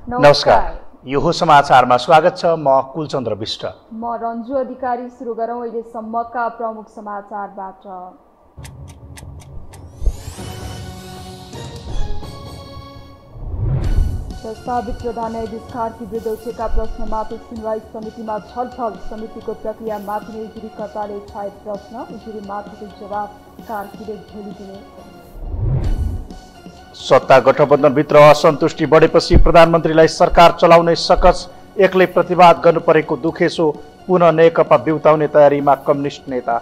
नमस्कार, यो हो समाचारमा स्वागत छ। म कुलचन्द्र विष्ट। म रन्जु अधिकारी। सुरु गरौँ अहिलेसम्मका प्रमुख समाचारबाट। प्रस्तावित प्रधान न्यायाधीश कार्की विरुद्ध उठेका प्रश्नमाथि सुनवाई समितिमा छलफल। समितिको प्रक्रियामाथि नै उजुरीकर्ताले उठाए प्रश्न। उजुरीमाथिको जवाब कार्कीले भोलि दिने। सत्ता गठबन्धनभित्र असन्तुष्टि बढेपछि प्रधानमन्त्रीलाई सरकार चलाउनै सकस, एक्लै प्रतिवाद गर्नु परेको दुखेसो, पुनः नेकपा बिउताउने तयारीमा कम्युनिस्ट नेता।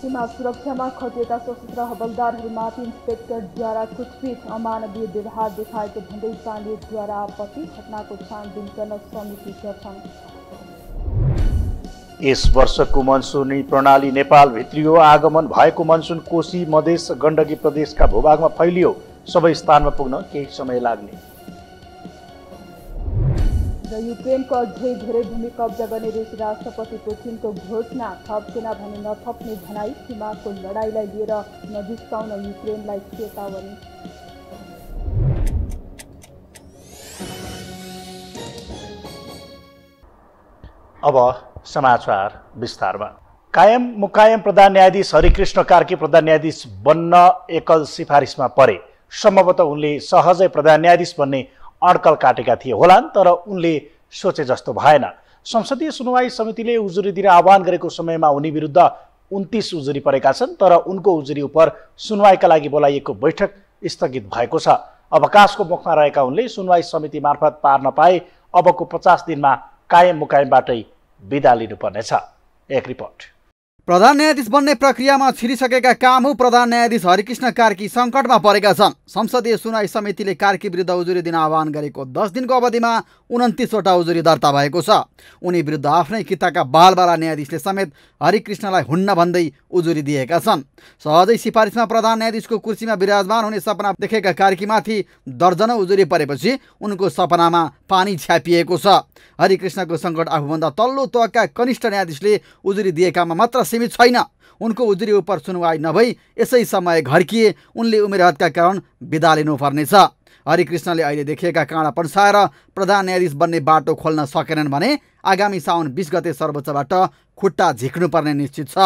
सीमा सुरक्षामा खटिएका सशस्त्र हवलदारहरूमाथि इन्सपेक्टरद्वारा कुटपिट, अमानवीय व्यवहार देखाएको भन्दै पाण्डेद्वारा आपत्ति। घटनाको छानबिन गर्न समिति गठन। यस वर्षको मनसुनी प्रणाली नेपाल भित्रियो। आगमन भएको मनसुन कोशी, मधेस, गण्डकी प्रदेशका भूभागमा फैलियो। सबै स्थानमा पुग्न केही समय लाग्ने। र युक्रेनको अझै धेरै भूमि कब्जा गर्ने रुस राष्ट्रपति पुटिनको घोषणा। थप सेना भने नथप्ने भनाई। सीमाको लडाईँलाई लिएर नजिस्काउन युक्रेनलाई चेतावनी। अब समाचार विस्तारमा। कायम मुकायम प्रधान न्यायाधीश हरिकृष्ण कार्की प्रधान न्यायाधीश बन्न एकल सिफारिसमा परे। सम्भवतः उनले सहजै प्रधान न्यायाधीश बन्ने अड्कल काटेका थिए होलान्, तर उनले सोचे जस्तो भएन। संसदीय सुनवाई समितिले उजुरी दिन आह्वान गरेको समयमा उनी विरुद्ध 29 उजुरी परेका छन्, तर उनको उजुरी उप सुनवाईका लागि बोलाइएको बैठक स्थगित भएको छ। अवकाशको मुखमा रहेका उनले सुनवाई समिति मार्फत पार नपाए अबको 50 दिनमा कायम मुकायमबाटै बिदा लिनुपर्नेछ। एक रिपोर्ट। प्रधान न्यायाधीश बन्ने प्रक्रियामा छिरिसकेका कामु प्रधान न्यायाधीश हरिकृष्ण कार्की सङ्कटमा परेका छन्। संसदीय सुनवाई समितिले कार्की विरुद्ध उजुरी दिन आह्वान गरेको 10 दिनको अवधिमा 29 वटा उजुरी दर्ता भएको छ। उनी विरुद्ध आफ्नै किताका बालबाला न्यायाधीशले समेत हरिकृष्णलाई हुन्न भन्दै उजुरी दिएका छन्। सहजै सिफारिसमा प्रधान न्यायाधीशको कुर्सीमा विराजमान हुने सपना देखेका कार्कीमाथि दर्जनौं उजुरी परेपछि उनको सपनामा पानी छ्यापिएको छ। हरिकृष्णको सङ्कट आफूभन्दा तल्लो तहका कनिष्ठ न्यायाधीशले उजुरी दिएकामा मात्र सीमित छैन। उनको उजुरी उप सुनवाई नभई यसै समय घर्किए उनले उमेरहदका कारण बिदा लिनुपर्नेछ। हरिकृष्णले अहिले देखिएका काँडा पन्साएर प्रधान न्यायाधीश बन्ने बाटो खोल्न सकेनन् भने आगामी साउन 20 गते सर्वोच्चबाट खुट्टा झिक्नुपर्ने निश्चित छ।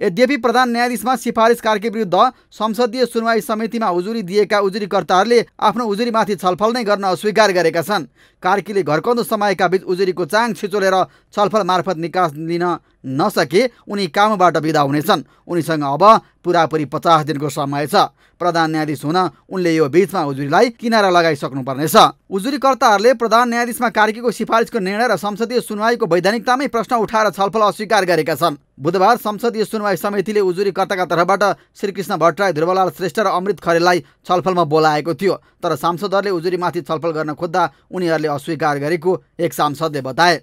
यद्यपि प्रधान न्यायाधीशमा सिफारिस कार्की विरुद्ध संसदीय सुनवाई समितिमा उजुरी दिएका उजुरीकर्ताहरूले आफ्नो उजुरीमाथि छलफल नै गर्न अस्वीकार गरेका छन्। कार्कीले घरकौँदो समयका बीच उजुरीको चाङ छिचोलेर छलफल मार्फत निकास लिन नसके उनी कामबाट बिदा हुनेछन्। उनीसँग अब पुरापुरी 50 दिनको समय छ। प्रधान न्यायाधीश हुन उनले यो बीचमा उजुरीलाई किनारा लगाइसक्नुपर्नेछ। उजुरीकर्ताहरूले प्रधान न्यायाधीशमा कार्कीको सिफारिसको निर्णय र संसदीय सुनवाईको वैधानिकतामै प्रश्न उठाएर छलफल अस्वीकार गरेका छन्। बुधबार संसदीय सुनवाई समितिले उजुरीकर्ताका तर्फबाट श्रीकृष्ण भट्टराई, ध्रुवलाल श्रेष्ठ र अमृत खरेललाई छलफलमा बोलाएको थियो, तर सांसदहरूले उजुरीमाथि छलफल गर्न खोज्दा उनीहरूले अस्वीकार गरेको एक सांसदले बताए।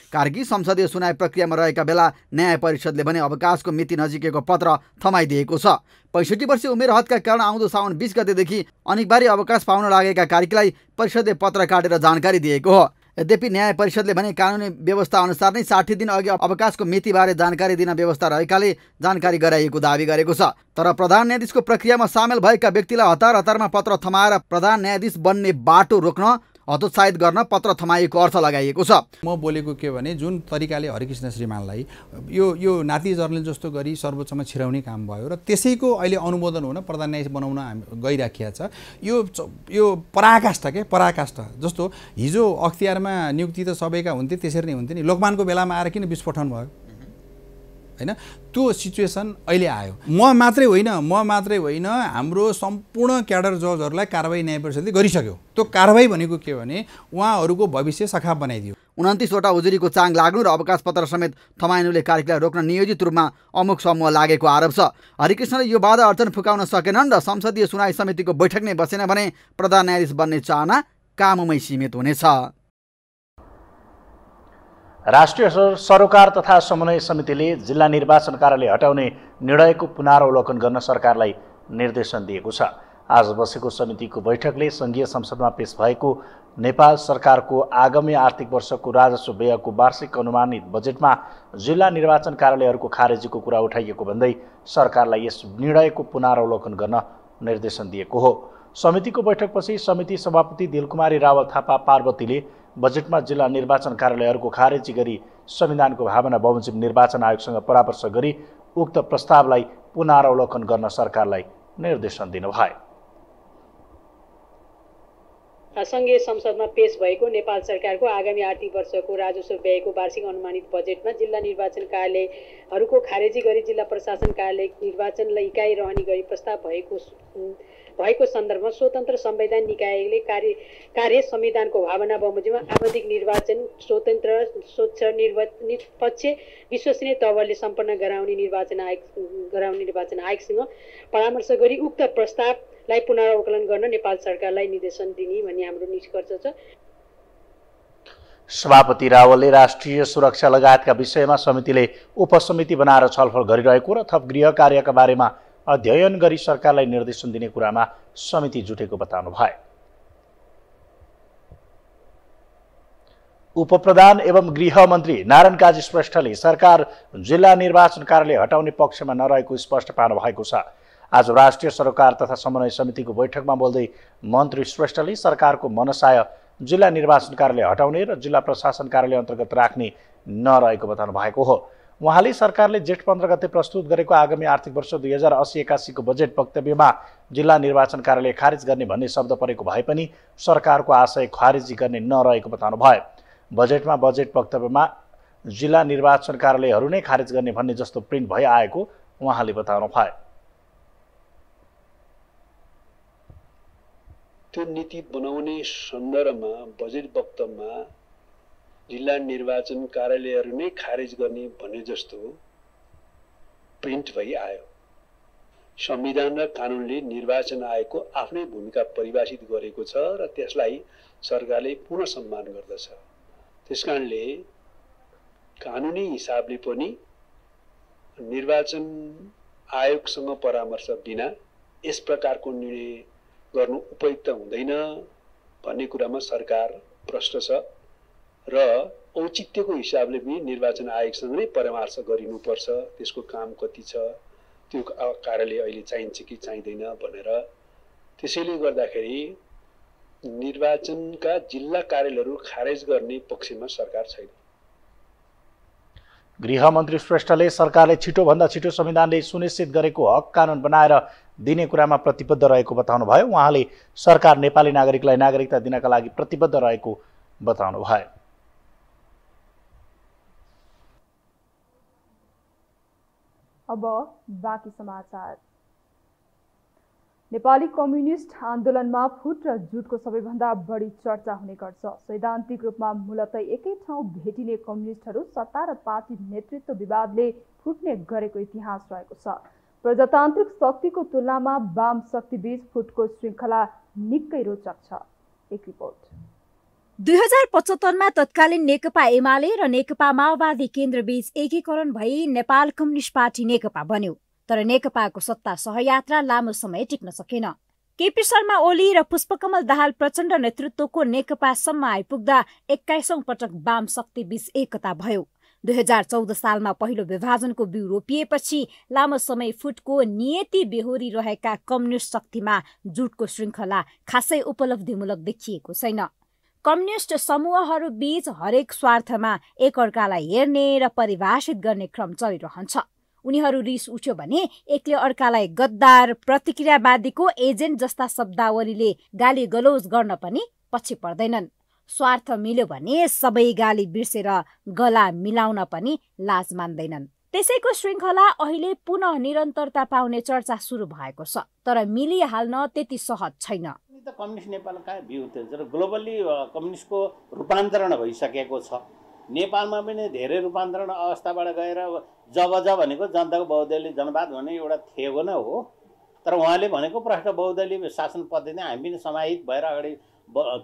कार्की संसदीय सुनवाई प्रक्रियामा रहेका बेला न्याय परिषदले भने अवकाशको मिति नजिकेको पत्र थमाइदिएको छ। 65 वर्षीय उमेरहदका कारण आउँदो साउन 20 गतेदेखि अनिवार्य अवकाश पाउन लागेका कार्कीलाई परिषदले पत्र काटेर जानकारी दिएको हो। यद्यपि न्याय परिषदले भने कानुनी व्यवस्था अनुसार नै 60 दिन अघि अवकाशको मितिबारे जानकारी दिन व्यवस्था रहेकाले जानकारी गराइएको दावी गरेको छ। तर प्रधान न्यायाधीशको प्रक्रियामा सामेल भएका व्यक्तिलाई हतार हतारमा पत्र थमाएर प्रधान न्यायाधीश बन्ने बाटो रोक्न हतोत्साहित गर्न पत्र थमाइएको अर्थ लगाइएको छ। म बोलेको के भने जुन तरिकाले हरिकृष्ण श्रीमानलाई यो नाति जर्नल जस्तो गरी सर्वोच्चमा छिराउने काम भयो र त्यसैको अहिले अनुमोदन हुन प्रधान न्यायाधीश बनाउन हामी गइराखिया छ। यो पराकाष्ठ के पराकाष्ठ जस्तो हिजो अख्तियारमा नियुक्ति त सबैका हुन्थे, त्यसरी नै हुन्थे नि। लोकमानको बेलामा आएर किन विस्फोटन भयो हैन? त्यो सिचुएसन अहिले आयो। म मात्रै होइन हाम्रो सम्पूर्ण क्याडर जजहरूलाई कारबाही न्याय परिषदले गरिसक्यो। त्यो कारबाही भनेको के भने उहाँहरूको भविष्य सखाप बनाइदियो। 29 वटा उजुरीको चाङ लाग्नु र अवकाश पत्र समेत थमाइनुले कार्कीलाई रोक्न नियोजित रूपमा अमुक समूह लागेको आरोप छ। हरिकृष्णले यो बाधा अर्चन फुकाउन सकेनन् र संसदीय सुनवाई समितिको बैठक नै बसेन भने प्रधान न्यायाधीश बन्ने चाहना काममै सीमित हुनेछ। राष्ट्रिय सरोकार तथा समन्वय समितिले जिल्ला निर्वाचन कार्यालय हटाउने निर्णयको पुनरावलोकन गर्न सरकारलाई निर्देशन दिएको छ। आज बसेको समितिको बैठकले सङ्घीय संसदमा पेश भएको नेपाल सरकारको आगामी आर्थिक वर्षको राजस्व व्ययको वार्षिक अनुमानित बजेटमा जिल्ला निर्वाचन कार्यालयहरूको खारेजीको कुरा उठाइएको भन्दै सरकारलाई यस निर्णयको पुनरावलोकन गर्न निर्देशन दिएको हो। समितिको बैठकपछि समिति सभापति दिलकुमारी रावल थापा पार्वतीले बजेटमा जिल्ला निर्वाचन कार्यालयहरूको खारेजी गरी संविधानको भावना बमोजिम निर्वाचन आयोगसँग परामर्श गरी उक्त प्रस्तावलाई पुनरावलोकन गर्न सरकारलाई निर्देशन दिनुभयो। सङ्घीय संसदमा पेश भएको नेपाल सरकारको आगामी आर्थिक वर्षको राजस्व व्ययको वार्षिक अनुमानित बजेटमा जिल्ला निर्वाचन कार्यालयहरूको खारेजी गरी जिल्ला प्रशासन कार्यालय निर्वाचनलाई इकाइ रहने गरी प्रस्ताव भएको सन्दर्भमा स्वतन्त्र संवैधानिक निकायले कार्य संविधानको भावना बमोजिममा आवधिक निर्वाचन स्वतन्त्र स्वच्छ निष्पक्ष विश्वसनीय तवरले सम्पन्न गराउने निर्वाचन आयोगसँग परामर्श गरी उक्त प्रस्तावलाई पुनरावलोकन गर्न नेपाल सरकारलाई निर्देशन दिने भन्ने हाम्रो निष्कर्ष छ। सभापति रावलले राष्ट्रिय सुरक्षा लगायतका विषयमा समितिले उपसमिति बनाएर छलफल गरिरहेको र थप गृह कार्यका बारेमा अध्ययन गरी सरकारलाई निर्देशन दिने कुरामा समिति जुटेको बताउनु भयो। उपप्रधान एवं गृह मन्त्री नारायण काजी श्रेष्ठले सरकार जिल्ला निर्वाचन कार्यालय हटाउने पक्षमा नरहेको स्पष्ट पार्नु भएको छ। आज राष्ट्रिय सरोकार तथा समन्वय समितिको बैठकमा बोल्दै मन्त्री श्रेष्ठले सरकारको मनसाय जिल्ला निर्वाचन कार्यालय हटाउने र जिल्ला प्रशासन कार्यालय अन्तर्गत राख्ने नरहेको बताउनु भएको हो। उहाँले सरकारले जेठ 15 गते प्रस्तुत गरेको आगामी आर्थिक वर्ष 2080-81 को बजेट वक्तव्यमा जिल्ला निर्वाचन कार्यालय खारिज गर्ने भन्ने शब्द परेको भए पनि सरकारको आशय खारिजी गर्ने नरहेको बताउनु भयो। बजेटमा बजेट वक्तव्यमा जिल्ला निर्वाचन कार्यालयहरू नै खारिज गर्ने भन्ने जस्तो प्रिन्ट भइ आएको उहाँले बताउनु भयो। त्यो नीति बनाउने सन्दर्भमा बजेट वक्तव्यमा जिल्ला निर्वाचन कार्यालयहरू नै खारेज गर्ने भन्ने जस्तो प्रिन्ट भइ आयो। संविधान र कानुनले निर्वाचन आयोगको आफ्नै भूमिका परिभाषित गरेको छ र त्यसलाई सरकारले पुनः सम्मान गर्दछ। त्यसकारणले कानुनी हिसाबले पनि निर्वाचन आयोगसँग परामर्श बिना यस प्रकारको निर्णय गर्नु उपयुक्त हुँदैन भन्ने कुरामा सरकार प्रष्ट छ र औचित्यको हिसाबले पनि निर्वाचन आयोगसँग नै परामर्श गरिनुपर्छ। त्यसको काम कति छ, त्यो कार्यालय अहिले चाहिन्छ कि चाहिँदैन भनेर। त्यसैले गर्दाखेरि निर्वाचनका जिल्ला कार्यालयहरू खारेज गर्ने पक्षमा सरकार छैन। गृहमन्त्री श्रेष्ठले सरकारले छिटोभन्दा छिटो संविधानले सुनिश्चित गरेको हक कानुन बनाएर दिने कुरामा प्रतिबद्ध रहेको बताउनु भयो। उहाँले सरकार नेपाली नागरिकलाई नागरिकता दिनका लागि प्रतिबद्ध रहेको बताउनु भयो। अब बाँकी समाचार। नेपाली कम्युनिस्ट आन्दोलनमा फुट र जुटको सबैभन्दा बढी चर्चा हुने गर्छ। सैद्धान्तिक रूपमा मूलतः एकै ठाउँ भेटिने कम्युनिस्टहरू सत्ता र पार्टी नेतृत्व विवादले फुट्ने गरेको इतिहास रहेको छ। प्रजातान्त्रिक शक्तिको तुलनामा वाम शक्तिबीच फुटको श्रृङ्खला निकै रोचक छ। एक रिपोर्ट। 2075 तत्कालीन नेकपा एमाले र नेकपा माओवादी केन्द्रबीच एकीकरण भई नेपाल कम्युनिस्ट पार्टी नेकपा बन्यो। तर नेकपाको सत्ता सहयात्रा लामो समय टिक्न सकेन। केपी शर्मा ओली र पुष्पकमल दाहाल प्रचण्ड नेतृत्वको नेकपासम्म आइपुग्दा 21औं पटक वाम शक्तिबीच एकता भयो। 2014 सालमा पहिलो विभाजनको बिउ रोपिएपछि लामो समय फुटको नियति बेहोरी रहेका कम्युनिस्ट शक्तिमा जुटको श्रृङ्खला खासै उपलब्धिमूलक देखिएको छैन। कम्युनिस्ट समूहहरू बीच हरेक स्वार्थमा एकअर्कालाई हेर्ने र परिभाषित गर्ने क्रम चलिरहन्छ। उनीहरू रिस उठ्यो भने एकले अर्कालाई गद्दार, प्रतिक्रियावादीको एजेन्ट जस्ता शब्दावलीले गाली गलौज गर्न पनि पछि पर्दैनन्। स्वार्थ मिल्यो भने सबै गाली बिर्सेर गला मिलाउन पनि लाज मान्दैनन्। त्यसैको श्रृङ्खला अहिले पुनः निरन्तरता पाउने चर्चा सुरु भएको छ। तर मिलिहाल्न त्यति सहज छैन। कम्युनिस्ट नेपालका भ्यू र ग्लोबली कम्युनिस्टको रूपान्तरण भइसकेको छ। नेपालमा पनि धेरै रूपान्तरण अवस्थाबाट गएर जब भनेको जनताको बहुदलीय जनवाद भन्ने एउटा थेगो नै हो। तर उहाँले भनेको प्रष्ट बहुदलीय शासन पद्धति हामी पनि समाहित भएर अगाडि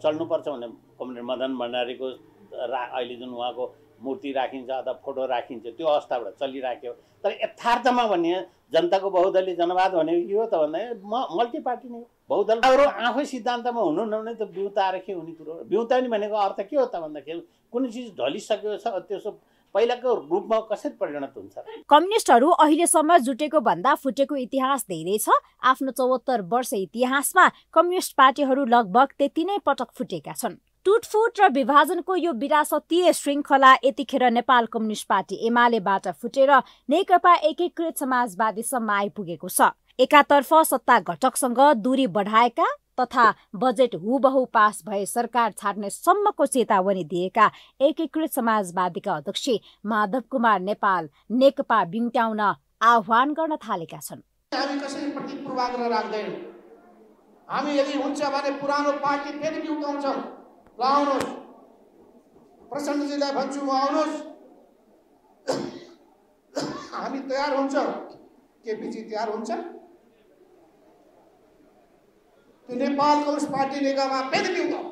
चल्नुपर्छ भने कमरेड मदन भण्डारीको अहिले जुन उहाँको मूर्ति राखिन्छ अथवा फोटो राखिन्छ, त्यो अवस्थाबाट चलिराख्यो। तर यथार्थमा भने जनताको बहुदलीय जनवाद भनेको के हो त भन्दा मल्टी पार्टी नै हो। बहुदल अरू आफै सिद्धान्तमा हुनुहुन्न भने त बिउताएर के हुने कुरो हो? बिउताउने भनेको अर्थ के हो त भन्दाखेरि कुनै चिज ढलिसकेको छ, त्यसो पहिलाको रूपमा कसरी परिणत हुन्छ? कम्युनिस्टहरू अहिलेसम्म जुटेको भन्दा फुटेको इतिहास धेरै छ। आफ्नो 74 वर्ष इतिहासमा कम्युनिस्ट पार्टीहरू लगभग त्यति नै पटक फुटेका छन्। टुटफुट र विभाजनको यो विरासतीय श्रृङ्खला यतिखेर नेपाल कम्युनिस्ट पार्टी एमालेबाट फुटेर नेकपा एकीकृत समाजवादीसम्म आइपुगेको छ। एकातर्फ सत्ता घटकसँग दूरी बढाएका तथा बजेट हुबहु पास भए सरकार छाड्ने सम्मको चेतावनी दिएका एकीकृत समाजवादीका अध्यक्ष माधव कुमार नेपाल नेकपा बिउत्याउन आह्वान गर्न थालेका छन्। हामी कसैप्रति पूर्वाग्रह राख्दैनौँ। हामी यदि हुन्छ भने पुरानो पार्टी फेरि बिउताउँछौँ। ल आउनुहोस्, प्रचण्डजीलाई भन्छु म आउनुहोस्, हामी तयार हुन्छौँ। केपीजी तयार हुन्छ? नेपाल कम्युनिस्ट पार्टी नेकपा फेरि बिउताउँ।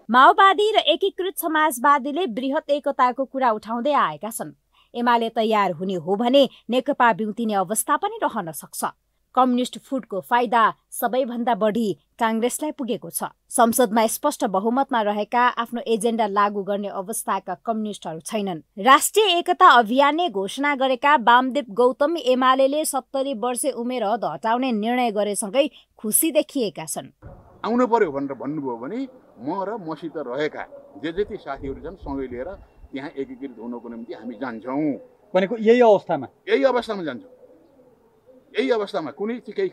माओवादी र एकीकृत समाजवादीले बृहत एकताको कुरा उठाउँदै आएका छन्। एमाले तयार हुने हो भने नेकपा बिउतिने अवस्था पनि रहन सक्छ। कम्युनिस्ट फुटको फाइदा सबैभन्दा बढी काङ्ग्रेसलाई पुगेको छ। संसदमा स्पष्ट बहुमतमा रहेका आफ्नो एजेन्डा लागू गर्ने अवस्थाका कम्युनिस्टहरू छैनन्। राष्ट्रिय एकता अभियानले घोषणा गरेका वामदेव गौतम एमालेले 70 वर्षे उमेर हद हटाउने निर्णय गरेसँगै खुसी देखिएका छन्। आउनु पर्यो भनेर भन्नुभयो भने म र मसित रहेका जे जति साथीहरू छन् सँगै लिएर त्यहाँ एकीकृत हुनको निम्ति हामी जान्छौँ भनेको यही अवस्थामा जान्छौँ। यही अवस्थामा कुनै केही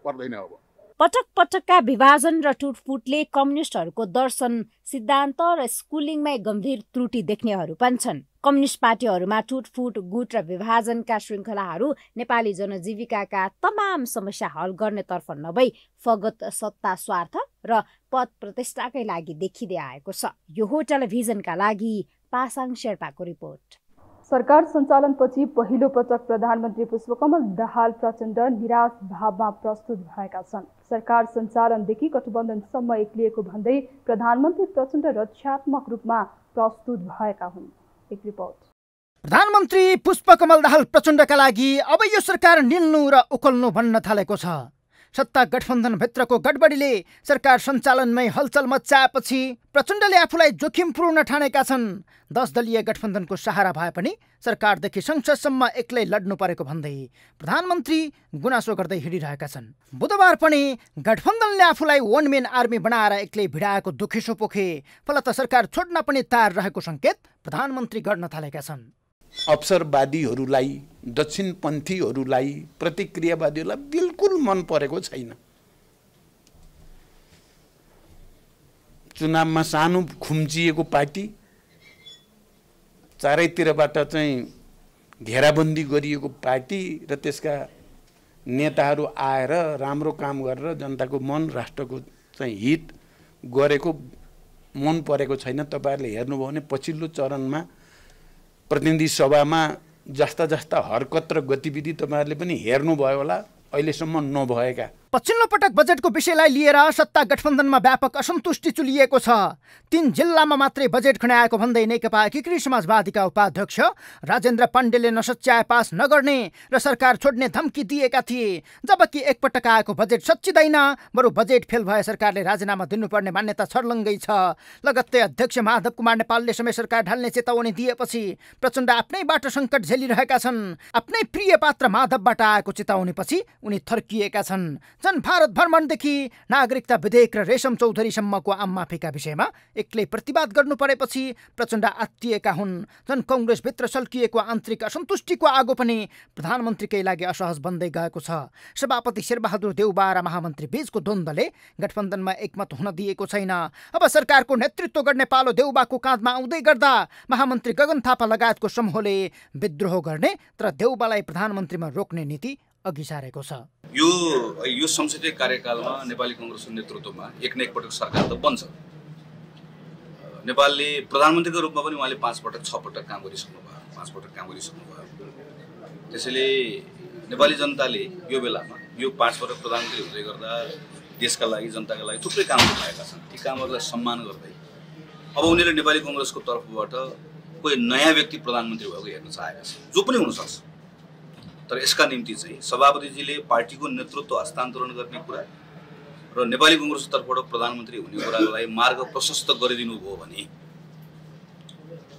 पर्दैन। अब पटक पटकका विभाजन र टुटफुटले कम्युनिस्टहरूको दर्शन सिद्धान्त र स्कुलिङमै गम्भीर त्रुटि देख्नेहरू पनि छन्। कम्युनिस्ट पार्टीहरूमा टुटफुट गुट र विभाजनका श्रृङ्खलाहरू नेपाली जनजीविकाका तमाम समस्या हल गर्नेतर्फ नभई फगत सत्ता स्वार्थ र पद प्रतिष्ठाकै लागि देखिँदै आएको छ। यो हो टेलिभिजनका लागि पासाङ शेर्पाको रिपोर्ट। सरकार सञ्चालनपछि पहिलो पटक प्रधानमन्त्री पुष्पकमल दाहाल प्रचण्ड निराश भावमा प्रस्तुत भएका छन्। सरकार सञ्चालनदेखि गठबन्धनसम्म एक्लिएको भन्दै प्रधानमन्त्री प्रचण्ड रक्षात्मक रूपमा प्रस्तुत भएका हुन्। एक रिपोर्ट। प्रधानमन्त्री पुष्पकमल दाहाल प्रचण्डका लागि अब यो सरकार निल्नु र उकल्नु भन्न थालेको छ। सत्ता गठबन्धनभित्रको गडबडीले सरकार सञ्चालनमै हलचल मच्चाएपछि प्रचण्डले आफूलाई जोखिमपूर्ण ठानेका छन्। 10 दलीय गठबन्धनको सहारा भए पनि सरकारदेखि संसदसम्म एक्लै लड्नु परेको भन्दै प्रधानमन्त्री गुनासो गर्दै हिँडिरहेका छन्। बुधबार पनि गठबन्धनले आफूलाई वन मेन आर्मी बनाएर एक्लै भिडाएको दुखेसो पोखे फलत सरकार छोड्न पनि तयार रहेको सङ्केत प्रधानमन्त्री गर्न थालेका छन्। अवसरवादीहरूलाई, दक्षिणपन्थीहरूलाई, प्रतिक्रियावादीहरूलाई बिल्कुल मन परेको छैन। चुनावमा सानो खुम्चिएको पार्टी, चारैतिरबाट चाहिँ घेराबन्दी गरिएको पार्टी र त्यसका नेताहरू आएर राम्रो काम गरेर जनताको मन, राष्ट्रको चाहिँ हित गरेको मन परेको छैन। तपाईँहरूले हेर्नुभयो भने पछिल्लो चरणमा प्रतिनिधि सभामा जस्ता जस्ता हरकत र गतिविधि तपाईँहरूले पनि हेर्नुभयो होला, अहिलेसम्म नभएका। पछिल्लो पटक बजेटको विषयलाई लिएर सत्ता गठबन्धनमा व्यापक असन्तुष्टि चुलिएको छ। 3 जिल्लामा मात्रै बजेट खन्याएको भन्दै नेकपा एकीकृत समाजवादीका उपाध्यक्ष राजेन्द्र पाण्डेले नसच्याए पास नगर्ने र सरकार छोड्ने धम्की दिएका थिए। जबकि एकपटक आएको बजेट सच्चिँदैन, बरु बजेट फेल भए सरकारले राजीनामा दिनुपर्ने मान्यता छर्लङ्गै छ। लगत्तै अध्यक्ष माधव कुमार नेपालले समय सरकार ढाल्ने चेतावनी दिएपछि प्रचण्ड आफ्नैबाट सङ्कट झेलिरहेका छन्। आफ्नै प्रिय पात्र माधवबाट आएको चेतावनीपछि उनी थर्किएका छन्। जन भारत भ्रमणदेखि नागरिकता विधेयक र रेशम चौधरीसम्मको आम माफीका विषयमा एक्लै प्रतिवाद गर्नु परेपछि प्रचण्ड आत्तिएका हुन्। जन कङ्ग्रेसभित्र सल्किएको आन्तरिक असन्तुष्टिको आगो पनि प्रधानमन्त्रीकै लागि असहज बन्दै गएको छ। सभापति शेरबहादुर देउबा र महामन्त्री बीचको द्वन्द्वले गठबन्धनमा एकमत हुन दिएको छैन। अब सरकारको नेतृत्व गर्ने पालो देउबाको काँधमा आउँदै गर्दा महामन्त्री गगन थापा लगायतको समूहले विद्रोह गर्ने तर देउबालाई प्रधानमन्त्रीमा रोक्ने नीति अघि सारेको छ। यो संसदीय कार्यकालमा नेपाली कङ्ग्रेसको नेतृत्वमा एक न एकपटक सरकार त बन्छ। नेपालले प्रधानमन्त्रीको रूपमा पनि उहाँले 5 पटक 6 पटक काम गरिसक्नु भयो। त्यसैले नेपाली जनताले यो बेलामा यो 5 पटक प्रधानमन्त्री हुँदै गर्दा देशका लागि, जनताका लागि थुप्रै काम भएका छन्। ती कामहरूलाई सम्मान गर्दै अब उनीहरूले नेपाली कङ्ग्रेसको तर्फबाट कोही नयाँ व्यक्ति प्रधानमन्त्री भएको हेर्न चाहेका छन्, जो पनि हुनसक्छ। तर यसका निम्ति चाहिँ सभापतिजीले पार्टीको नेतृत्व हस्तान्तरण गर्ने कुरा र नेपाली कांग्रेसको तर्फबाट प्रधानमन्त्री हुने कुरालाई मार्ग प्रशस्त गरिदिनु भयो भने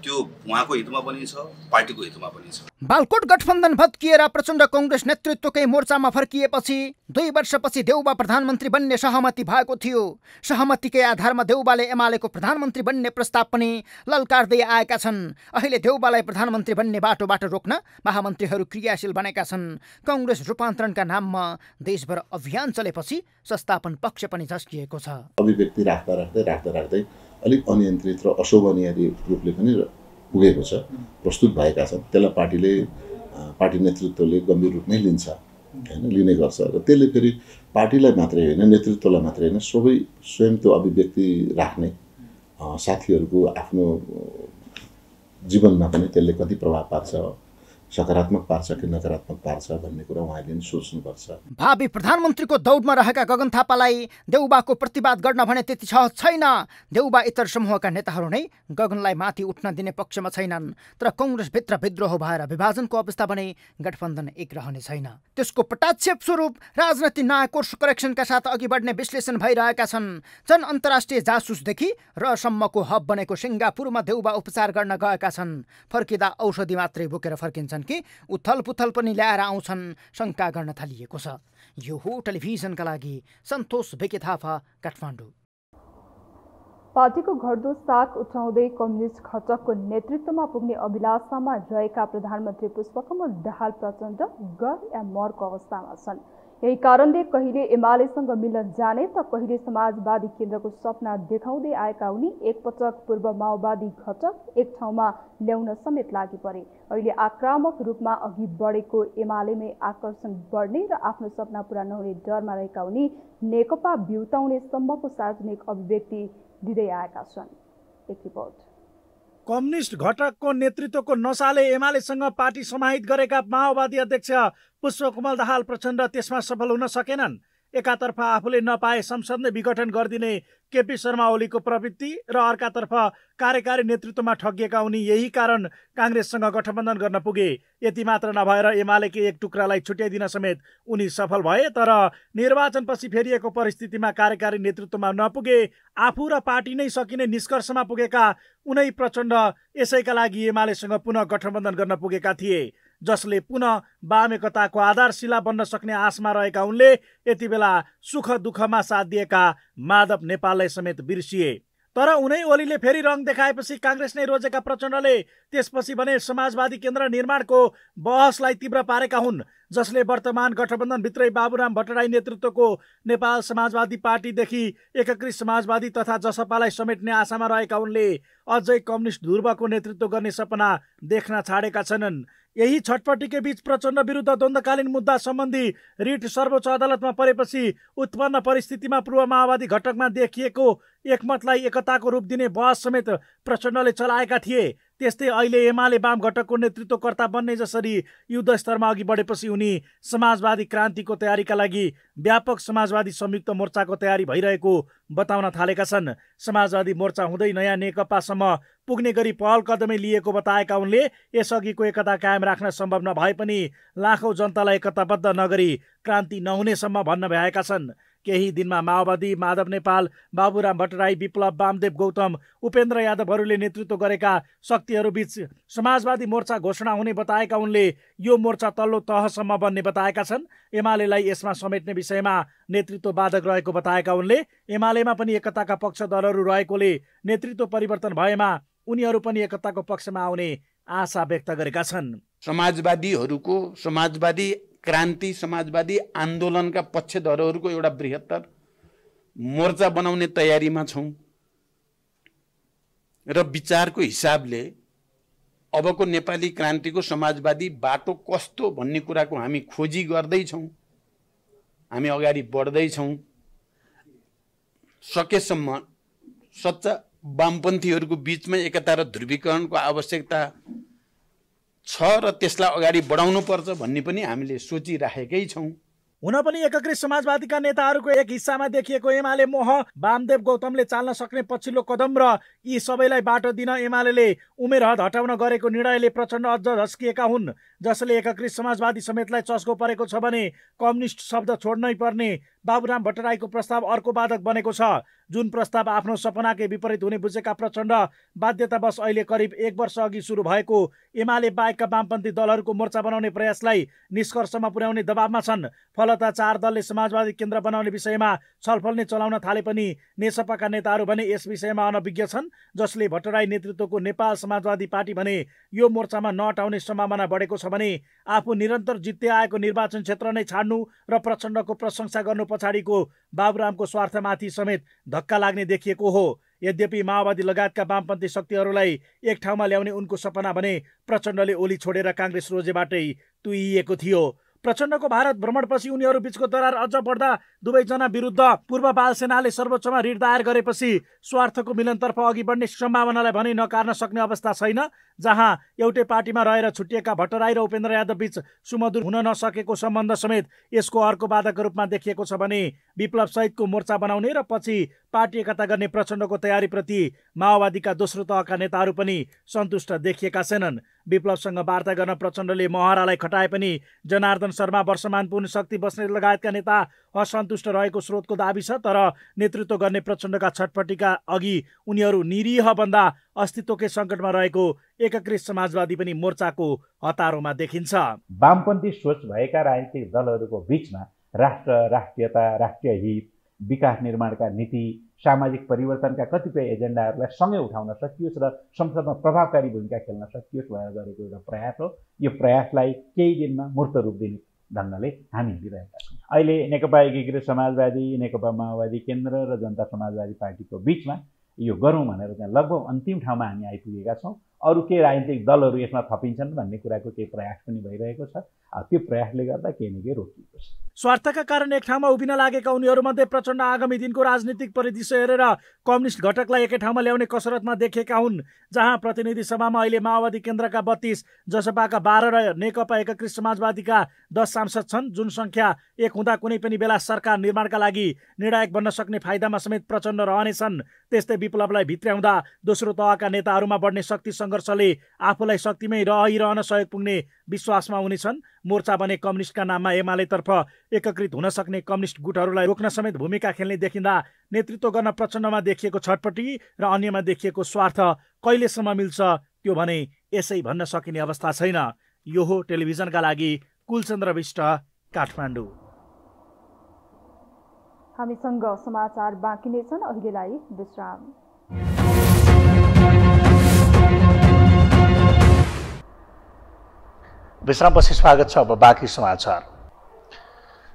त्यो उहाँको हितमा पनि छ, पार्टीको हितमा पनि छ। बालकोट गठबन्धन भत्किएर प्रचण्ड कांग्रेस नेतृत्वकै मोर्चामा फर्किएपछि 2 वर्षपछि देउबा प्रधानमन्त्री बन्ने सहमति भएको थियो। सहमतिकै आधारमा देउबाले एमालेको प्रधानमन्त्री बन्ने प्रस्ताव पनि ललकार्दै आएका छन्। अहिले देउबालाई प्रधानमन्त्री बन्ने बाटोबाट रोक्न महामन्त्रीहरू क्रियाशील बनेका छन्। कांग्रेस रूपान्तरणका नाममा देशभर अभियान चलेपछि संस्थापन पक्ष पनि झस्किएको छ। अभिव्यक्ति राख्दै अलिक अनियन्त्रित र अशोभनीय रूपले पनि पुगेको छ, प्रस्तुत भएका छन्। त्यसलाई पार्टी नेतृत्वले गम्भीर रूपमै लिन्छ, हैन, लिने गर्छ। र त्यसले फेरि पार्टीलाई मात्रै होइन, नेतृत्वलाई मात्रै होइन, स्वयं त्यो अभिव्यक्ति राख्ने साथीहरूको आफ्नो जीवनमा पनि त्यसले कति प्रभाव पार्छ, सकारात्मक पार्छ कि नकारात्मक पार्छ भन्ने कुरा उहाँले पनि सोच्नुपर्छ। भावी प्रधानमन्त्रीको दौडमा रहेका गगन थापालाई देउबाको प्रतिवाद गर्न भने त्यति सहज छैन। देउबा इतर समूहका नेताहरू नै गगनलाई माथि उठ्न दिने पक्षमा छैनन्। तर कांग्रेसभित्र विद्रोह भएर विभाजनको अवस्था भने गठबन्धन एक रहने छैन। त्यसको पटाक्षेप स्वरूप राजनीति नयाँ कोर्स करेक्सनका साथ अघि बढ्ने विश्लेषण भइरहेका छन्। जन अन्तर्राष्ट्रिय जासुसदेखि र सम्मको हब बनेको सिङ्गापुरमा देउबा उपचार गर्न गएका छन्। फर्किँदा औषधि मात्रै बोकेर फर्किन्छन् कि उथलपुथल पनि ल्याएर आउँछन्, शङ्का गर्न थालिएको छ। यो हो टेलिभिजनका लागि सन्तोष बेके थापा, काठमाडौँ। पार्टीको घट्दो साख उठाउँदै कम्युनिस्ट घटकको नेतृत्वमा पुग्ने अभिलाषामा रहेका प्रधानमन्त्री पुष्पकमल दाहाल प्रचण्ड गर या मरको अवस्थामा छन्। यही कारणले कहिले एमालेसँग मिल्न जाने त कहिले समाजवादी केन्द्रको सपना देखाउँदै आएका उनी एकपटक पूर्व माओवादी घटक एक ठाउँमा ल्याउन समेत लागि परे। अहिले आक्रामक रूपमा अघि बढेको एमालेमै आकर्षण बढ्ने र आफ्नो सपना पूरा नहुने डरमा रहेका उनी नेकपा बिउताउने सम्मको सार्वजनिक अभिव्यक्ति दिँदै आएका छन्। एक रिपोर्ट। कम्युनिस्ट घटकको नेतृत्वको नसाले एमालेसँग पार्टी समाहित गरेका माओवादी अध्यक्ष पुष्पकमल दाहाल प्रचण्ड त्यसमा सफल हुन सकेनन्। एकातर्फ आफूले नपाए संसद नै विघटन गरिदिने केपी शर्मा ओलीको प्रवृत्ति र अर्कातर्फ कार्यकारी नेतृत्वमा ठगिएका उनी यही कारण काङ्ग्रेससँग गठबन्धन गर्न पुगे। यति मात्र नभएर एमालेकै एक टुक्रालाई छुट्याइदिन समेत उनी सफल भए। तर निर्वाचनपछि फेरिएको परिस्थितिमा कार्यकारी नेतृत्वमा नपुगे आफू र पार्टी नै सकिने निष्कर्षमा पुगेका उनै प्रचण्ड यसैका लागि एमालेसँग पुनः गठबन्धन गर्न पुगेका थिए, जसले पुनः वाम एकताको आधारशिला बन्न सक्ने आशमा रहेका उनले यति बेला सुख दुःखमा साथ दिएका माधव नेपाललाई समेत बिर्सिए। तर उनै ओलीले फेरि रङ देखाएपछि काङ्ग्रेस नै रोजेका प्रचण्डले त्यसपछि भने समाजवादी केन्द्र निर्माणको बहसलाई तीव्र पारेका हुन्, जसले वर्तमान गठबन्धनभित्रै बाबुराम भट्टराई नेतृत्वको नेपाल समाजवादी पार्टीदेखि एकीकृत समाजवादी तथा जसपालाई समेट्ने आशामा रहेका उनले अझै कम्युनिस्ट ध्रुवको नेतृत्व गर्ने सपना देख्न छाडेका छैनन्। यही छटपटीकै बीच प्रचण्ड विरुद्ध द्वन्द्वकालीन मुद्दा सम्बन्धी रिट सर्वोच्च अदालतमा परेपछि उत्पन्न परिस्थितिमा पूर्व माओवादी घटकमा देखिएको एकमतलाई एकताको रूप दिने बहस समेत प्रचण्डले चलाएका थिए। त्यस्तै अहिले एमाले वाम घटकको नेतृत्वकर्ता बन्ने जसरी युद्ध स्तरमा अघि बढेपछि उनी समाजवादी क्रान्तिको तयारीका लागि व्यापक समाजवादी संयुक्त मोर्चाको तयारी भइरहेको बताउन थालेका छन्। समाजवादी मोर्चा हुँदै नयाँ नेकपासम्म पुग्ने गरी पहल कदमै लिएको बताएका उनले यसअघिको एकता कायम राख्न सम्भव नभए पनि लाखौं जनतालाई एकताबद्ध नगरी क्रान्ति नहुनेसम्म भन्न भएका छन्। केही दिनमा माओवादी, माधव नेपाल, बाबुराम भट्टराई, विप्लव, वामदेव गौतम, उपेन्द्र यादवहरूले नेतृत्व गरेका शक्तिहरूबीच समाजवादी मोर्चा घोषणा हुने बताएका उनले यो मोर्चा तल्लो तहसम्म बन्ने बताएका छन्। एमालेलाई यसमा समेट्ने विषयमा नेतृत्व बाधक रहेको बताएका उनले एमालेमा पनि एकताका पक्षधरहरू रहेकोले नेतृत्व परिवर्तन भएमा उनीहरू पनि एकताको पक्षमा आउने आशा व्यक्त गरेका छन्। समाजवादीहरूको समाजवादी क्रान्ति समाजवादी आन्दोलनका पक्षधरहरूको एउटा बृहत्तर मोर्चा बनाउने तयारीमा छौँ र विचारको हिसाबले अबको नेपाली क्रान्तिको समाजवादी बाटो कस्तो भन्ने कुराको हामी खोजी गर्दैछौँ, हामी अगाडि बढ्दैछौँ। सकेसम्म सच्चा वामपन्थीहरूको बिचमा एकता र ध्रुवीकरणको आवश्यकता छ र त्यसलाई अगाडि बढाउनु पर्छ भन्ने पनि हामीले सोचिराखेकै छौँ। हुन पनि एकीकृत समाजवादीका नेताहरूको एक हिस्सामा देखिएको एमाले मोह वामदेव गौतमले चाल्न सक्ने पछिल्लो कदम र यी सबैलाई बाटो दिन एमाले उमेर हद हटाउन गरेको निर्णयले प्रचण्ड अझ झस्किएका हुन्, जसले एकीकृत समाजवादी समेतलाई चस्को परेको छ भने कम्युनिस्ट शब्द छोड्नै पर्ने बाबुराम भट्टराईको प्रस्ताव अर्को बाधक बनेको छ। जुन प्रस्ताव आफ्नो सपनाकै विपरीत हुने बुझेका प्रचण्ड बाध्यतावश अहिले करिब 1 वर्ष अघि सुरु भएको एमाले बाहेकका वामपन्थी दलहरूको मोर्चा बनाउने प्रयासलाई निष्कर्षमा पुर्याउने दबावमा छन्। फलतः 4 दलले समाजवादी केन्द्र बनाउने विषयमा छलफल नै चलाउन थाले पनि नेसपाका नेताहरू भने यस विषयमा अनभिज्ञ छन्, जसले भट्टराई नेतृत्वको नेपाल समाजवादी पार्टी भने यो मोर्चामा नअटाउने सम्भावना बढेको छ भने आफू निरन्तर जित्दै आएको निर्वाचन क्षेत्र नै छाड्नु र प्रचण्डको प्रशंसा गर्नु पछाडिको बाबुरामको स्वार्थमाथि समेत धक्का लाग्ने देखिएको हो। यद्यपि माओवादी लगायतका वामपन्थी शक्तिहरूलाई एक ठाउँमा ल्याउने उनको सपना भने प्रचण्डले ओली छोडेर काङ्ग्रेस रोजेबाटै तुइएको थियो। प्रचण्डको भारत भ्रमणपछि उनीहरू बीचको दरार अझ बढ्दा दुवैजना विरुद्ध पूर्व बाल सेनाले सर्वोच्चमा रिट दायर गरेपछि स्वार्थको मिलनतर्फ अघि बढ्ने सम्भावनालाई भने नकार्न सक्ने अवस्था छैन। जहाँ एउटै पार्टीमा रहेर छुट्टिएका भट्टराई र उपेन्द्र यादव बीच सुमधुर हुन नसकेको सम्बन्ध समेत यसको अर्को बाधकको रूपमा देखिएको छ भने विप्लव सहितको मोर्चा बनाउने र पछि पार्टी एकता गर्ने प्रचण्डको तयारीप्रति माओवादीका दोस्रो तहका नेताहरू पनि सन्तुष्ट देखिएका छैनन्। विप्लवसँग वार्ता गर्न प्रचण्डले महरालाई खटाए पनि जनार्दन शर्मा, वर्षमान पुन शक्ति बस्नेत लगायतका नेता असन्तुष्ट रहेको स्रोतको दाबी छ। तर नेतृत्व गर्ने प्रचण्डका छटपटीका अघि उनीहरू निरीह भन्दा अस्तित्वकै सङ्कटमा रहेको एकीकृत समाजवादी पनि मोर्चाको हतारोमा देखिन्छ। वामपन्थी सोच भएका राजनीतिक दलहरूको बीचमा राष्ट्र, राष्ट्रियता, राष्ट्रिय हित, विकास निर्माणका नीति, सामाजिक परिवर्तनका कतिपय एजेन्डाहरूलाई सँगै उठाउन सकियोस् र संसदमा प्रभावकारी भूमिका खेल्न सकियोस् भनेर गरेको एउटा प्रयास हो। यो प्रयासलाई केही दिनमा मूर्त रूप दिने ढङ्गले हामी हिँडिरहेका छौँ। अहिले नेकपा एकीकृत समाजवादी, नेकपा माओवादी केन्द्र र जनता समाजवादी पार्टीको बीचमा यो गरौँ भनेर चाहिँ लगभग अन्तिम ठाउँमा हामी आइपुगेका छौँ। अरू केही राजनीतिक दलहरू यसमा थपिन्छन् भन्ने कुराको केही प्रयास पनि भइरहेको छ। त्यो प्रयासले गर्दा केही न केही रोकिएको छ। स्वार्थका कारण एक ठाउँमा उभिन लागेका उनीहरूमध्ये प्रचण्ड आगामी दिनको राजनीतिक परिदृश्य हेरेर कम्युनिस्ट घटकलाई एकै ठाउँमा ल्याउने कसरतमा देखेका हुन्। जहाँ प्रतिनिधि सभामा अहिले माओवादी केन्द्रका 32, जसपाका 12 र नेकपा एकीकृत समाजवादीका 10 सांसद छन्, जुन सङ्ख्या एक हुँदा कुनै पनि बेला सरकार निर्माणका लागि निर्णायक बन्न सक्ने फाइदामा समेत प्रचण्ड रहनेछन्। त्यस्तै विप्लवलाई भित्र्याउँदा दोस्रो तहका नेताहरूमा बढ्ने शक्ति सङ्घर्षले आफूलाई शक्तिमै रहिरहन सहयोग पुग्ने विश्वासमा हुनेछन्। मोर्चा बने कम्युनिस्टका नाममा एमालेतर्फ एकीकृत हुन सक्ने कम्युनिस्ट गुटहरूलाई रोक्न समेत भूमिका खेल्ने देखिँदा नेतृत्व गर्न प्रचण्डमा देखिएको छटपटी र अन्यमा देखिएको स्वार्थ कहिलेसम्म मिल्छ त्यो भने यसै भन्न सकिने अवस्था छैन। यो हो टेलिभिजनका लागि कुलचन्द्र विष्ट, काठमाडौँ। हामीसँग समाचार बाँकी नै छन्, अहिलेलाई विश्राम। विश्रामपछि स्वागत छ। अब बाँकी समाचार।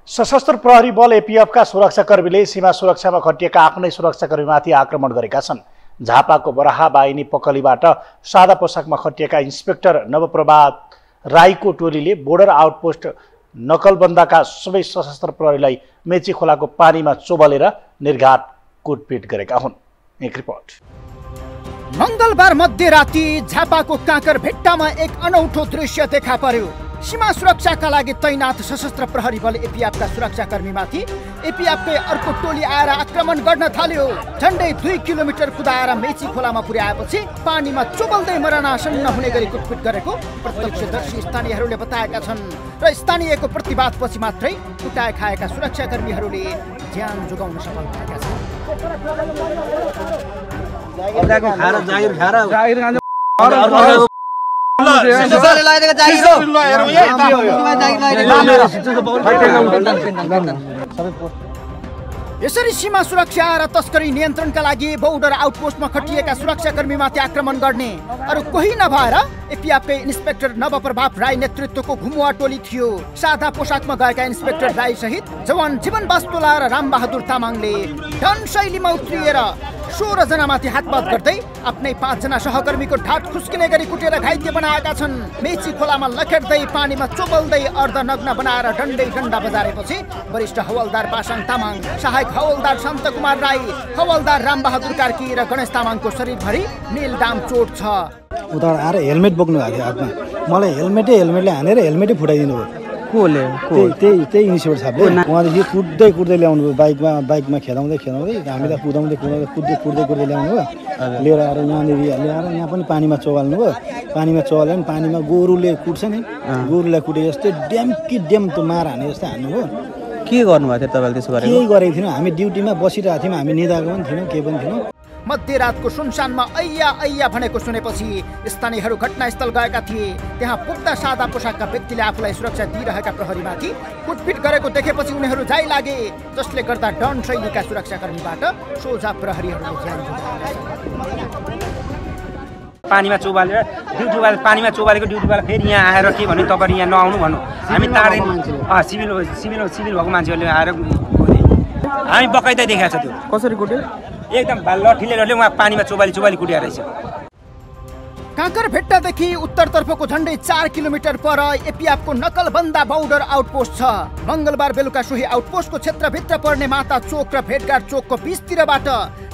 सशस्त्र प्रहरी बल एपीएफका सुरक्षाकर्मीले सीमा सुरक्षामा खटिएका आफ्नै सुरक्षाकर्मीमाथि आक्रमण गरेका छन्। झापाको बराहाबाहिनी पकलीबाट सादा पोसाकमा खटिएका इन्सपेक्टर नवप्रभात राईको टोलीले बोर्डर आउटपोस्ट नकलबन्दाका सबै सशस्त्र प्रहरीलाई मेची खोलाको पानीमा चोबलेर निर्घात कुटपिट गरेका हुन्। एक रिपोर्ट। मंगलबार मध्यराती झापाको काँकर भेट्टामा एक अनौठो दृश्य देखा पर्यो। सीमा सुरक्षाका लागि तैनात सशस्त्र प्रहरी बल एपीएफका सुरक्षाकर्मीमाथि एपीएफकै अर्को टोली आएर आक्रमण गर्न थाल्यो। झन्डै 2 किलोमिटर कुदाएर मेची खोलामा पुर्याएपछि पानीमा चोबल्दै मरणासन्न हुने गरी कुटपिट गरेको प्रत्यक्षदर्शी स्थानीयहरूले बताएका छन् र स्थानीयको प्रतिवादपछि मात्रै कुटाए खाएका सुरक्षाकर्मीहरूले ज्यान जोगाउन सफल भएका छन्। यसरी सीमा सुरक्षा र तस्करी नियन्त्रणका लागि बोर्डर आउटपोस्टमा खटिएका सुरक्षाकर्मीमाथि आक्रमण गर्ने अरू कोही नभएर एपीएफकै इन्सपेक्टर नवप्रभात राई नेतृत्वको घुमुवा टोली थियो। सादा पोसाकमा गएका इन्सपेक्टर राई सहित जवान जीवन बास्तोला र रामबहादुर तामाङले डन शैलीमा उत्रिएर 16 जनामाथि हातपात गर्दै आफ्नै 5 जना सहकर्मीको ढाड खुस्किने गरी कुटेर घाइते बनाएका छन्। मेची खोलामा लखेट्दै पानीमा चोबल्दै अर्धनग्न बनाएर डन्डै डन्डा बजारेपछि वरिष्ठ हवलदार पासाङ तामाङ, सहायक हवलदार शान्त कुमार राई, हवलदार रामबहादुर कार्की र गणेश तामाङको शरीरभरि नीलडाम चोट छ। उता आएर हेलमेट बोक्नु भएको थियो हातमा। मलाई हेलमेटले हानेर हेलमेटै फुटाइदिनु भयो। त्यही इनिसिएटिभ साहबले उहाँदेखि कुद्दै ल्याउनु भयो बाइकमा खेलाउँदै हामीलाई कुद्दै ल्याउनु भयो लिएर आएर यहाँनिर ल्याएर यहाँ पनि पानीमा चोबाल्नु भयो पानीमा चोबाल्यो भने पानीमा गोरुले कुट्छ नि गोरुलाई कुटे जस्तै ड्याम त्यो मार हाने जस्तै हान्नुभयो के गर्नुभएको थियो तपाईँले त्यसो गरेको केही गरेको थिएन हामी ड्युटीमा बसिरहेको थियौँ हामी निदाएको पनि थिएनौँ केही पनि थिएनौँ मध्यरातको सुनसानमा ऐया भनेको सुनेपछि स्थानीयहरू घटनास्थल गएका थिए त्यहाँ पुग्दा सादा पोसाकका व्यक्तिले आफूलाई सुरक्षा दिइरहेका प्रहरीमाथि कुटपिट गरेको देखेपछि उनीहरू जाइ लागे जसले गर्दा डन शैलीका सुरक्षाकर्मीबाट सोझा प्रहरीहरूले ज्यान गुमाए पानीमा चोबालेर पानीमा चोबालेको ड्युटीबाट फेरि यहाँ आएर के भन्यो तपाईँ यहाँ नआउनु भन्नु हामी तारै सिभिल भएको मान्छेहरूले आएर हामी बकाइदा देखाएको छ त्यो कसरी कुट्यो एकदम लठीले उहाँ पानीमा चोबाली कुटिया रहेछ काँकरभेट्टादेखि उत्तरतर्फको झन्डै 4 किलोमिटर पर एपिएफको नकलबन्दा बोर्डर आउटपोस्ट छ मंगलबार बेलुका सोही आउटपोस्टको क्षेत्रभित्र पर्ने माता चोक र भेटघाट चोकको बीचतिरबाट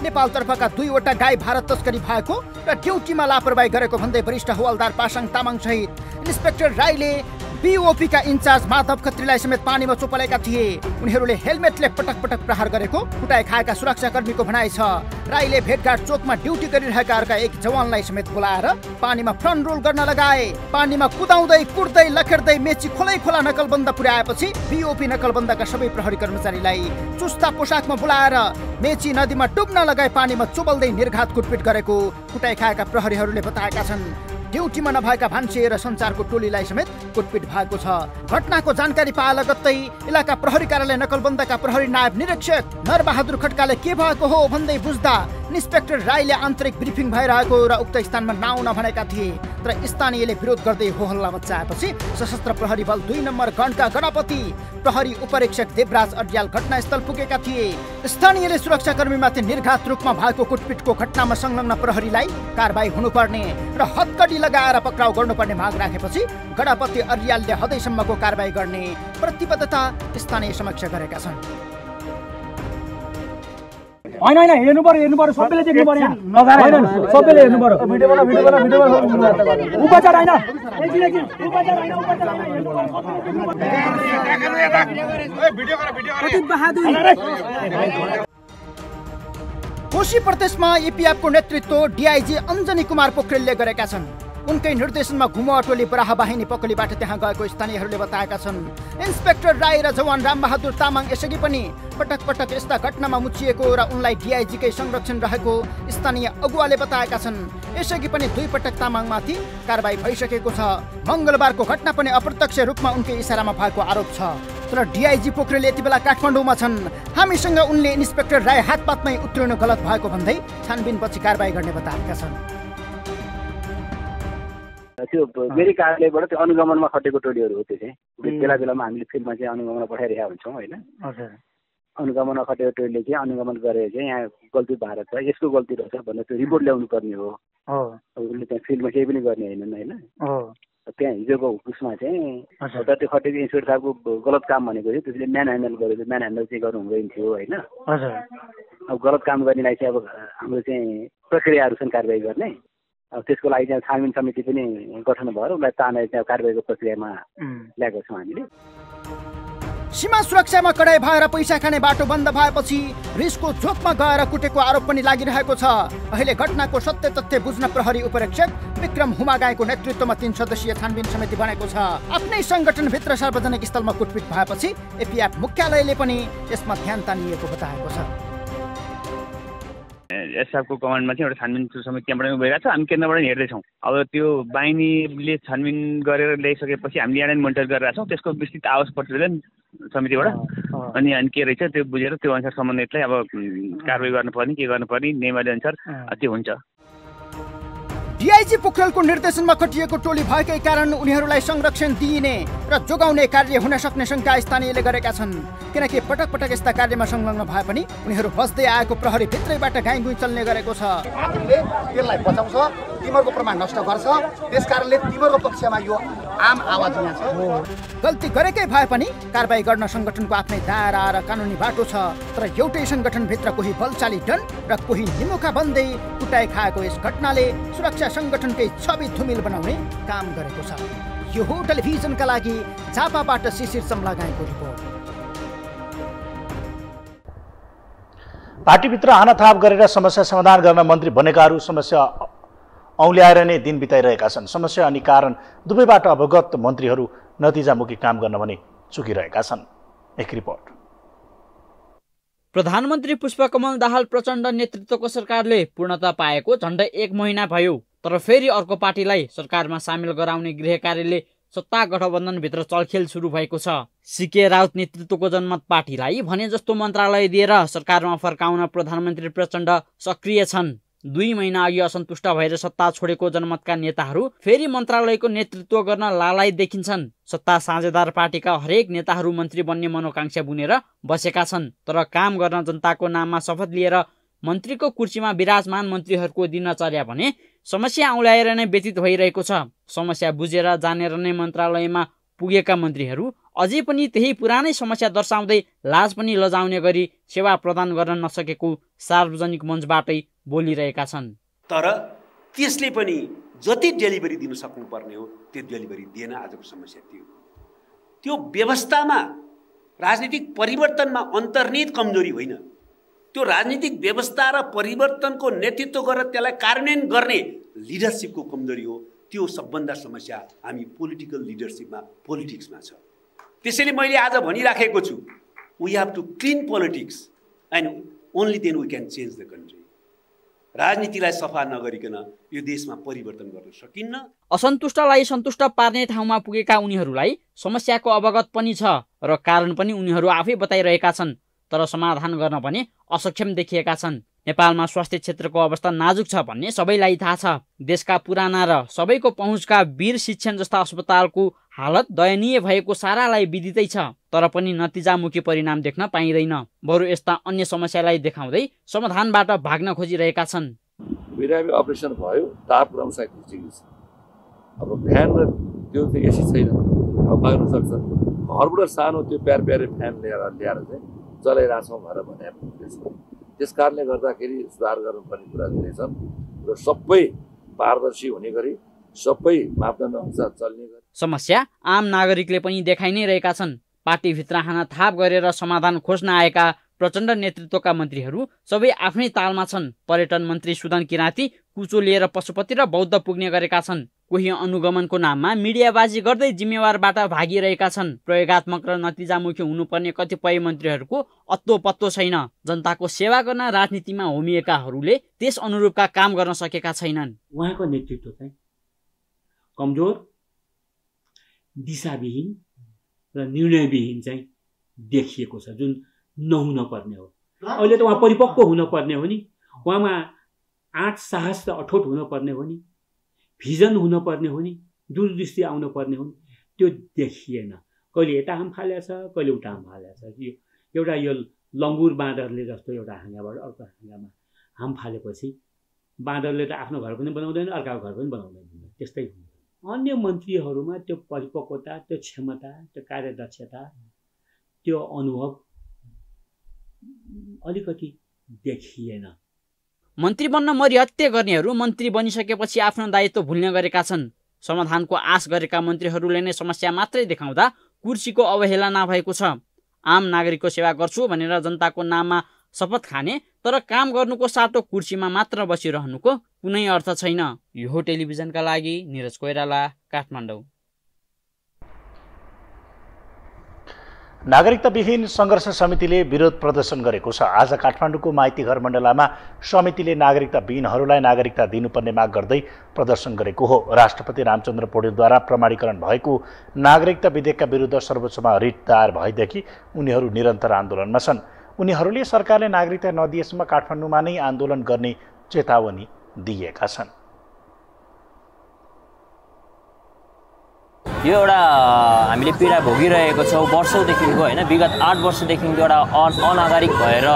नेपालतर्फका 2वटा गाई भारत तस्करी भएको र ड्युटीमा लापरवाही गरेको भन्दै वरिष्ठ हवालदार पासाङ तामाङ सहित इन्सपेक्टर राईले बीओपीका इन्चार्ज माधव खत्रीलाई समेत पानीमा चोपलेका थिए उनीहरूले हेलमेटले पटक प्रहार गरेको कुटाई खाएका सुरक्षाकर्मीको भनाइ छ राईले भेटघाट चोकमा ड्युटी गरिरहेका अर्का एक जवानलाई समेत बोलाएर पानीमा फ्रन्ट रोल गर्न लगाए पानीमा कुदाउँदै कुट्दै लखेड्दै मेची खोला नकलबन्दा पुर्याएपछि बीओपी नकलबन्दाका सबै प्रहरी कर्मचारीलाई चुस्ता पोसाकमा बोलाएर मेची नदीमा डुब्न लगाए पानीमा चोबल्दै निर्घात कुटपिट गरेको कुटाई खाएका प्रहरीहरूले बताएका छन् ड्युटीमा नभएका भान्से र सञ्चारको टोलीलाई समेत कुटपिट भएको छ घटनाको जानकारी पाए लगत्तै इलाका प्रहरी कार्यालय नकलबन्दाका प्रहरी नायब निरीक्षक नरबहादुर खड्काले के भएको हो भन्दै बुझ्दा इन्सपेक्टर राईले आन्तरिक ब्रिफिङ भइरहेको र उक्त स्थानमा नआउन भनेका थिए तर स्थानीयले विरोध गर्दै होहल्ला मचाएपछि सशस्त्र प्रहरी बल 2 नम्बर गणका गणपति प्रहरी उपरीक्षक देवराज अड्याल घटनास्थल पुगेका थिए स्थानीयले सुरक्षाकर्मीमाथि निर्घात रूपमा भएको कुटपिटको घटनामा संलग्न प्रहरीलाई कारबाही हुनुपर्ने र हत्कडी लगाएर पक्राउ गर्नुपर्ने माग राखेपछि गणपति अड्यालले हदैसम्मको कारबाही गर्ने प्रतिबद्धता स्थानीय समक्ष गरेका छन् होइन हेर्नु पर्यो सबैले देख्नु पर्यो सबैले हेर्नु पर्यो भिडियो बना उपचार होइन कोशी प्रदेशमा एपिएफको नेतृत्व डीआईजी अञ्जनी कुमार पोखरेलले गरेका छन् उनकै निर्देशनमा घुमुवा टोली बराह बाहिनी पकलीबाट त्यहाँ गएको स्थानीयहरूले बताएका छन् इन्सपेक्टर राई र जवान रामबहादुर तामाङ यसअघि पनि पटक यस्ता घटनामा मुछिएको र उनलाई डीआईजीकै संरक्षण रहेको स्थानीय अगुवाले बताएका छन् यसअघि पनि 2 पटक तामाङमाथि कारबाही भइसकेको छ मंगलबारको घटना पनि अप्रत्यक्ष रूपमा उनकै इसारामा भएको आरोप छ तर डीआईजी पोखरेल यति बेला काठमाडौँमा छन् हामीसँग उनले इन्सपेक्टर राई हातपातमै उत्रिनु गलत भएको भन्दै छानबिनपछि कारबाही गर्ने बताएका छन् त्यो मेरै कार्यालयबाट त्यो अनुगमनमा खटेको टोलीहरू हो त्यो चाहिँ बेलामा हामीले फिल्डमा चाहिँ अनुगमन पठाइरहेका हुन्छौँ होइन अनुगमनमा खटेको टोलीले चाहिँ अनुगमन गरेर चाहिँ यहाँ गल्ती भएको छ यसको गल्ती रहेछ भनेर त्यो रिपोर्ट ल्याउनु पर्ने हो उसले त्यहाँ फिल्डमा केही पनि गर्ने होइन होइन त्यहाँ हिजोको उसमा चाहिँ त्यो खटेको इन्सपेक्टर साहबको गलत काम भनेको थियो त्यसले म्यान ह्यान्डल गरेको म्यान ह्यान्डल चाहिँ गर्नु हुँदैन थियो होइन अब गलत काम गर्नेलाई चाहिँ अब हाम्रो चाहिँ प्रक्रियाहरू छन् कारबाही गर्ने अब त्यसको लागि चाहिँ छानबिन समिति पनि गठन भएर उसलाई तानेर चाहिँ कारबाहीको प्रक्रियामा ल्याएको छौँ हामीले सीमा सुरक्षामा कडाई भएर पैसा खाने बाटो बन्द भएपछि रिसको जोकमा गएर कुटेको आरोप पनि लागिरहेको छ अहिले घटनाको सत्य तथ्य बुझ्न प्रहरी उपरीक्षक विक्रम हुमागाईको नेतृत्वमा 3 सदस्यीय छानबिन समिति बनेको छ आफ्नै संगठनभित्र सार्वजनिक स्थलमा कुटपिट भएपछि एपिएफ मुख्यालयले पनि यसमा ध्यान तानिएको बताएको छ एसएफको कमान्डमा चाहिँ एउटा छानबिन समिति त्यहाँबाट भइरहेको छ हामी केन्द्रबाट हेर्दैछौँ अब त्यो बाहिनीले छानबिन गरेर ल्याइसकेपछि हामीले यहाँ मोनिटर गरिरहेको छौँ त्यसको विस्तृत आवाज प्रतिवेदन समितिबाट अनि के रहेछ त्यो बुझेर त्यो अनुसार सम्बन्धितलाई अब कारबाही गर्नुपर्ने के गर्नुपर्ने नियमावली अनुसार त्यो हुन्छ डीआईजी पोखरेलको निर्देशनमा खटिएको टोली भएकै कारण उनीहरूलाई संरक्षण दिइने र जोगाउने कार्य हुन सक्ने शंका स्थानीयले गरेका छन् किनकि पटक यस्ता कार्यमा संलग्न भए पनि उनीहरू बस्दै आएको प्रहरी भित्रैबाट गाईगुई चल्ने गरेको छ त्यसलाई बचाउँछ तिमीहरूको प्रमाण नष्ट गर्छ त्यसकारणले तिमीहरूको पक्षमा यो आम आवाज यहाँ छ गल्ती गरेकै भए पनि कारबाही गर्न संगठनको आफ्नै दायरा र कानुनी बाटो छ तर एउटै संगठनभित्र कोही बलशाली डन र कोही निमुखा बन्दै कुटाई खाएको यस घटनाले सुरक्षा संगठनकै छवि धुमिल बनाउने काम गरेको छ यो हो टेलिभिजनका लागि झापाबाट शिशिर सम्लागाईको रिपोर्ट। पार्टीभित्र हानाथाप गरेर समस्या समाधान गर्न मन्त्री बनेकाहरू समस्या औल्याएर नै दिन बिताइरहेका छन्। समस्या अनि कारण दुवैबाट अवगत मन्त्रीहरू नतिजामुखी काम गर्न भने चुकिरहेका छन्। एक रिपोर्ट। प्रधानमन्त्री पुष्पकमल दाहाल प्रचण्ड नेतृत्वको सरकारले पूर्णता पाएको झण्डै 1 महिना भयो, तर फेरि अर्को पार्टीलाई सरकारमा सामेल गराउने गृह कार्यालयले सत्ता गठबन्धनभित्र चलखेल सुरु भएको छ। सीके राउत नेतृत्वको जनमत पार्टीलाई भने जस्तो मन्त्रालय दिएर सरकारमा फर्काउन प्रधानमन्त्री प्रचण्ड सक्रिय छन्। 2 महिना अघि असन्तुष्ट भएर सत्ता छोडेको जनमतका नेताहरू फेरि मन्त्रालयको नेतृत्व गर्न लालायत देखिन्छन्। सत्ता साझेदार पार्टीका हरेक नेताहरू मन्त्री बन्ने मनोकांक्षा बुनेर बसेका छन्, तर काम गर्न जनताको नाममा शपथ लिएर मन्त्रीको कुर्सीमा विराजमान मन्त्रीहरूको दिनचर्या भने समस्या औल्याएर नै व्यतीत भइरहेको छ। समस्या बुझेर जानेर नै मन्त्रालयमा पुगेका मन्त्रीहरू अझै पनि त्यही पुरानै समस्या दर्शाउँदै लाज पनि लजाउने गरी सेवा प्रदान गर्न नसकेको सार्वजनिक मञ्चबाटै बोलिरहेका छन्। तर त्यसले पनि जति डेलिभरी दिन सक्नुपर्ने हो त्यो डेलिभरी दिएन। आजको समस्या त्यो व्यवस्थामा राजनीतिक परिवर्तनमा अन्तर्निहित कमजोरी होइन, त्यो राजनीतिक व्यवस्था र परिवर्तनको नेतृत्व गरेर त्यसलाई कार्यान्वयन गर्ने लिडरसिपको कमजोरी हो। त्यो सबभन्दा समस्या हामी पोलिटिकल लिडरसिपमा पोलिटिक्समा छ। त्यसैले मैले आज भनिराखेको छु, we have to clean politics and only then we can change the country. राजनीतिलाई सफा नगरिकन यो देशमा परिवर्तन गर्न सकिन्न। असन्तुष्टलाई सन्तुष्ट पार्ने ठाउँमा पुगेका उनीहरूलाई समस्याको अवगत पनि छ र कारण पनि उनीहरू आफै बताइरहेका छन्, तर समाधान गर्न पनि असक्षम देखिएका छन्। नेपालमा स्वास्थ्य क्षेत्रको अवस्था नाजुक छ भन्ने सबैलाई थाहा छ। देशका पुराना र सबैको पहुँचका वीर शिक्षण जस्ता अस्पतालको हालत दयनीय भएको सारालाई विदितै छ, तर पनि नतिजामुखी परिणाम देख्न पाइँदैन। बरु यस्ता अन्य समस्यालाई देखाउँदै समाधानबाट भाग्न खोजिरहेका छन्। बिरामी अपरेसन भयो, ताप पुर्याउन सक्ने चिज अब फ्यान र त्यो चाहिँ एसी छैन, अब पाउन सक्छ। घरबाट सानो त्यो प्यारे फ्यान ल्याएर चाहिँ चलाइरहेछौँ भनेर भने त्यस कारणले गर्दाखेरि सुधार गर्नुपर्ने कुरा धेरै छन् र सबै पारदर्शी हुने गरी सबै मापदण्ड अनुसार चल्ने गरी समस्या आम नागरिकले पनि देखाइ नै रहेका छन्। पार्टीभित्र हानाथाप गरेर समाधान खोज्न आएका प्रचण्ड नेतृत्वका मन्त्रीहरू सबै आफ्नै तालमा छन्। पर्यटन मन्त्री सुदन किराँती कुचो लिएर पशुपति र बौद्ध पुग्ने गरेका छन्। कोही अनुगमनको नाममा मिडियाबाजी गर्दै जिम्मेवारबाट भागिरहेका छन्। प्रयोगात्मक र नतिजामुखी हुनुपर्ने कतिपय मन्त्रीहरूको अत्तो पत्तो छैन। जनताको सेवा गर्न राजनीतिमा होमिएकाहरूले त्यस अनुरूपका काम गर्न सकेका छैनन्। उहाँको नेतृत्व चाहिँ कमजोर, दिशाविहीन र निर्णयविहीन चाहिँ देखिएको छ, जुन नहुन पर्ने हो। अहिले त उहाँ परिपक्व हुन पर्ने हो नि, उहाँमा आँट साहस र अठोट हुन पर्ने हो नि, भिजन हुन पर्ने हो नि, दूरदृष्टि आउनु पर्ने हो नि, त्यो देखिएन। कहिले यता हाम फालेको छ, कहिले उता हाम फालेको छ। एउटा यो लङ्गुर बाँदरले जस्तो एउटा हाँगाबाट अर्को हाँगामा हाम फालेपछि बाँदरले त आफ्नो घर पनि बनाउँदैन, अर्काको घर पनि बनाउँदैन, त्यस्तै हुन्छ। अन्य मन्त्रीहरूमा त्यो परिपक्वता, त्यो क्षमता, त्यो कार्यदक्षता, त्यो अनुभव अलिकति देखिएन। मन्त्री बन्न मरिहत्ते गर्नेहरू मन्त्री बनिसकेपछि आफ्नो दायित्व भुल्ने गरेका छन्। समाधानको आश गरेका मन्त्रीहरूले नै समस्या मात्रै देखाउँदा कुर्सीको अवहेला नभएको छ। आम नागरिकको सेवा गर्छु भनेर जनताको नाममा शपथ खाने तर काम गर्नुको साटो कुर्सीमा मात्र बसिरहनुको कुनै अर्थ छैन। यो टेलिभिजनका लागि निरज कोइराला, काठमाडौँ। नागरिकताविहीन सङ्घर्ष समितिले विरोध प्रदर्शन गरेको छ। आज काठमाडौँको माइतीघर मण्डलामा समितिले नागरिकताविहीनहरूलाई नागरिकता दिनुपर्ने माग गर्दै प्रदर्शन गरेको हो। राष्ट्रपति रामचन्द्र पौडेलद्वारा प्रमाणीकरण भएको नागरिकता विधेयकका विरुद्ध सर्वोच्चमा रिट दायर भएदेखि उनीहरू निरन्तर आन्दोलनमा छन्। उनीहरूले सरकारले नागरिकता नदिएसम्म काठमाडौँमा नै आन्दोलन गर्ने चेतावनी दिएका छन्। यो एउटा हामीले पीडा भोगिरहेको छौँ वर्षौँदेखिको होइन, विगत 8 वर्षदेखिको एउटा अनागरिक भएर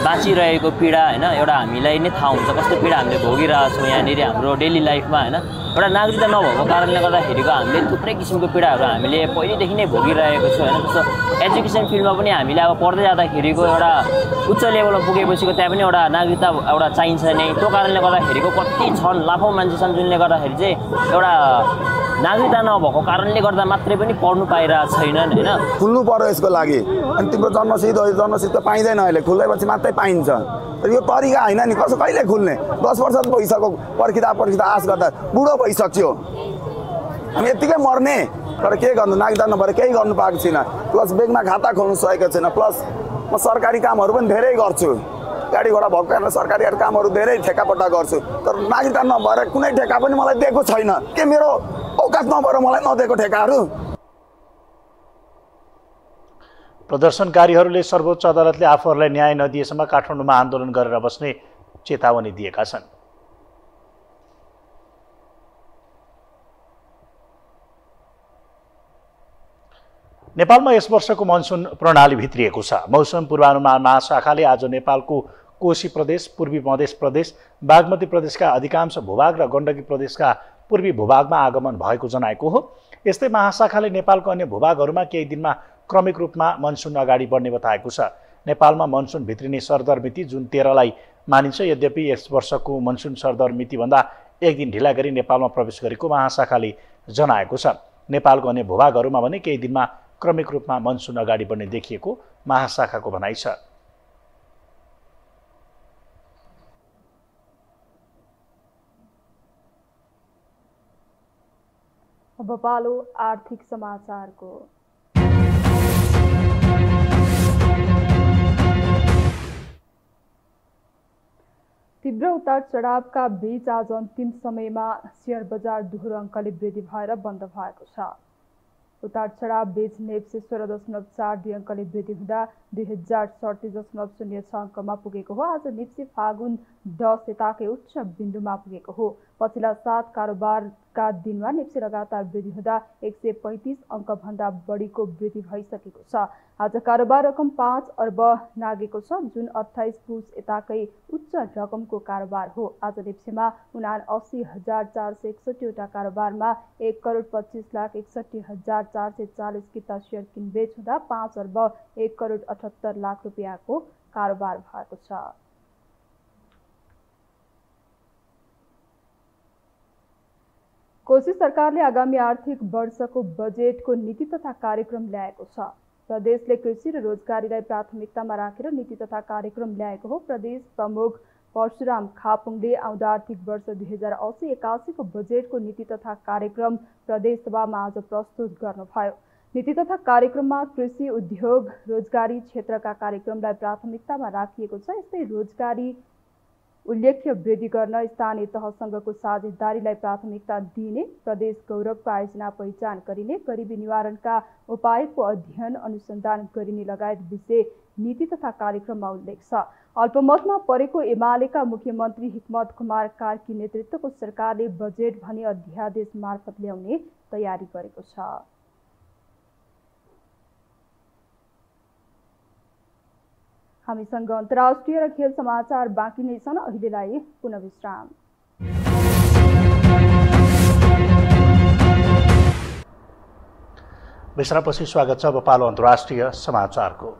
बाँचिरहेको पीडा होइन, एउटा हामीलाई नै थाहा हुन्छ कस्तो पीडा हामीले भोगिरहेछौँ यहाँनिर हाम्रो डेली लाइफमा होइन। एउटा नागरिकता नभएको कारणले गर्दाखेरिको हामीले थुप्रै किसिमको पीडाहरू हामीले पहिलेदेखि नै भोगिरहेको छौँ होइन। जस्तो एजुकेसन फिल्डमा पनि हामीले अब पढ्दै जाँदाखेरिको एउटा उच्च लेभलमा पुगेपछिको त्यहाँ पनि एउटा नागरिकता एउटा चाहिन्छ नै। त्यो कारणले गर्दाखेरिको कति छन्, लाखौँ मान्छे छन् जुनले गर्दाखेरि चाहिँ एउटा नागरिकता नभएको कारणले गर्दा मात्रै पनि पढ्नु पाइरहेको छैनन् होइन। खुल्नु पर्यो यसको लागि। अनि तिम्रो जन्मसिद्ध हो, जन्मसिद्ध त पाइँदैन अहिले, खुल्दैपछि मात्रै पाइन्छ। तर यो तरिका होइन नि, कसो कहिले खुल्ने? 10 वर्ष भइसक्यो पर्खिँदा आश गर्दा बुढो भइसक्यो। हामी यत्तिकै मर्ने। तर के गर्नु, नागरिकता नभएर केही गर्नु पाएको छैन। प्लस ब्याङ्कमा खाता खोल्नु सकेको छैन। प्लस म सरकारी कामहरू पनि धेरै गर्छु, गाडी घोडा भएको कारणले सरकारी कामहरू धेरै ठेकापट्टा गर्छु। तर नागरिकता नभएर कुनै ठेका पनि मलाई दिएको छैन। के मेरो औकात नभएर मलाई नदिएको ठेकाहरू? प्रदर्शनकारीहरूले सर्वोच्च अदालतले आफूहरूलाई न्याय नदिएसम्म काठमाडौँमा आन्दोलन गरेर बस्ने चेतावनी दिएका छन्। नेपालमा यस वर्षको मनसुन प्रणाली भित्रिएको छ। मौसम पूर्वानुमान महाशाखाले आज नेपालको कोशी प्रदेश, पूर्वी मधेस प्रदेश, बागमती प्रदेशका अधिकांश भूभाग र गण्डकी प्रदेशका पूर्वी भूभागमा आगमन भएको जनाएको हो। यस्तै महाशाखाले नेपालको अन्य भूभागहरूमा केही दिनमा क्रमिक रूपमा मनसुन अगाडि बढ्ने बताएको छ। नेपालमा मनसुन भित्रिने सरदर मिति जुन 13लाई मानिन्छ। यद्यपि यस वर्षको मनसुन सरदर मितिभन्दा एक दिन ढिला गरी नेपालमा प्रवेश गरेको महाशाखाले जनाएको छ। नेपालको अन्य भूभागहरूमा भने केही दिनमा क्रमिक रूपमा मनसुन अगाडि बढ्ने देखिएको महाशाखाको भनाइ छ। अब पालो आर्थिक समाचारको। तीव्र उतार चढावका बीच आज अन्तिम समयमा शेयर बजार दोहोरो अङ्कले वृद्धि भएर बन्द भएको छ। उतार चढाव बीच नेप्से 16.42 अङ्कले वृद्धि हुँदा 2037.06 अङ्कमा पुगेको हो। आज नेप्से फागुन 10 यताकै उच्च बिन्दुमा पुगेको हो। पछिल्ला 7 कारोबारका दिनमा नेप्से लगातार वृद्धि हुँदा 135 अङ्कभन्दा बढीको वृद्धि भइसकेको छ। आज कारोबार रकम 5 अर्ब नागेको छ, जुन 28 पुस यताकै उच्च रकमको कारोबार हो। आज नेप्सेमा 79,461 वटा कारोबारमा 1,25,61,440 किता सेयर किनबेच हुँदा 5 अर्ब 1,78 लाख रुपियाँको कारोबार भएको छ। कोशी सरकारले आगामी आर्थिक वर्षको बजेटको नीति तथा कार्यक्रम ल्याएको छ। प्रदेशले कृषि र रोजगारीलाई प्राथमिकतामा राखेर नीति तथा कार्यक्रम ल्याएको हो। प्रदेश प्रमुख परशुराम खापुङले आउँदो आर्थिक वर्ष 2080-81 को बजेटको नीति तथा कार्यक्रम प्रदेशसभामा आज प्रस्तुत गर्नुभयो। नीति तथा कार्यक्रममा कृषि, उद्योग, रोजगारी क्षेत्रका कार्यक्रमलाई प्राथमिकतामा राखिएको छ। यस्तै रोजगारी उल्लेख्य वृद्धि गर्न स्थानीय तहसँगको साझेदारीलाई प्राथमिकता दिइने, प्रदेश गौरवको आयोजना पहिचान गरिने, गरिबी निवारणका उपायको अध्ययन अनुसन्धान गरिने लगायत विषय नीति तथा कार्यक्रममा उल्लेख छ। अल्पमतमा परेको एमालेका मुख्यमन्त्री हिक्मत कुमार कार्की नेतृत्वको सरकारले बजेट भने अध्यादेश मार्फत ल्याउने तयारी गरेको छ। हामीसँग अन्तर्राष्ट्रिय र खेल समाचार बाँकी नै छन्। अहिलेलाई पुनः विश्राम। विश्रामपछि स्वागत छ। अब पालो अन्तर्राष्ट्रिय समाचारको।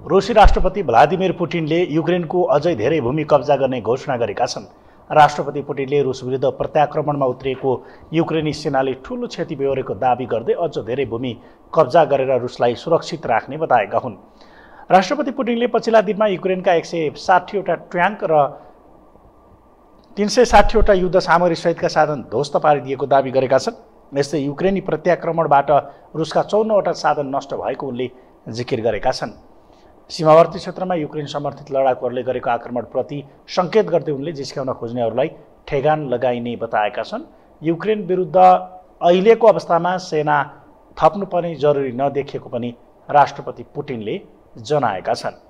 रुसी राष्ट्रपति भ्लादिमिर पुटिनले युक्रेनको अझै धेरै भूमि कब्जा गर्ने घोषणा गरेका छन्। राष्ट्रपति पुटिनले रुस विरुद्ध प्रत्याक्रमणमा उत्रिएको युक्रेनी सेनाले ठूलो क्षति बेहोरेको दावी गर्दै अझ धेरै भूमि कब्जा गरेर रुसलाई सुरक्षित राख्ने बताएका हुन्। राष्ट्रपति पुटिनले पछिल्ला दिनमा युक्रेनका 160 वटा ट्याङ्क र 360 वटा युद्ध सामग्री सहितका साधन ध्वस्त पारिदिएको दावी गरेका छन्। यस्तै युक्रेनी प्रत्याक्रमणबाट रुसका 54 वटा साधन नष्ट भएको उनले जिकिर गरेका छन्। सीमावर्ती क्षेत्रमा युक्रेन समर्थित लडाकुहरूले गरेको आक्रमणप्रति सङ्केत गर्दै उनले जिस्क्याउन खोज्नेहरूलाई ठेगान लगाइने बताएका छन्। युक्रेन विरुद्ध अहिलेको अवस्थामा सेना थप्नुपर्ने जरुरी नदेखिएको पनि राष्ट्रपति पुटिनले जनाएका छन्।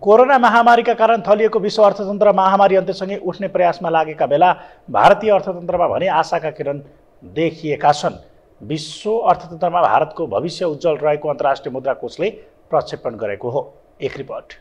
कोरोना महामारीका कारण थलिएको विश्व अर्थतन्त्र महामारी अन्त्यसँगै उठ्ने प्रयासमा लागेका बेला भारतीय अर्थतन्त्रमा भने आशाका किरण देखिएका छन्। विश्व अर्थतन्त्रमा भारतको भविष्य उज्जवल रहेको अन्तर्राष्ट्रिय मुद्रा कोषले प्रक्षेपण गरेको हो। एक रिपोर्ट।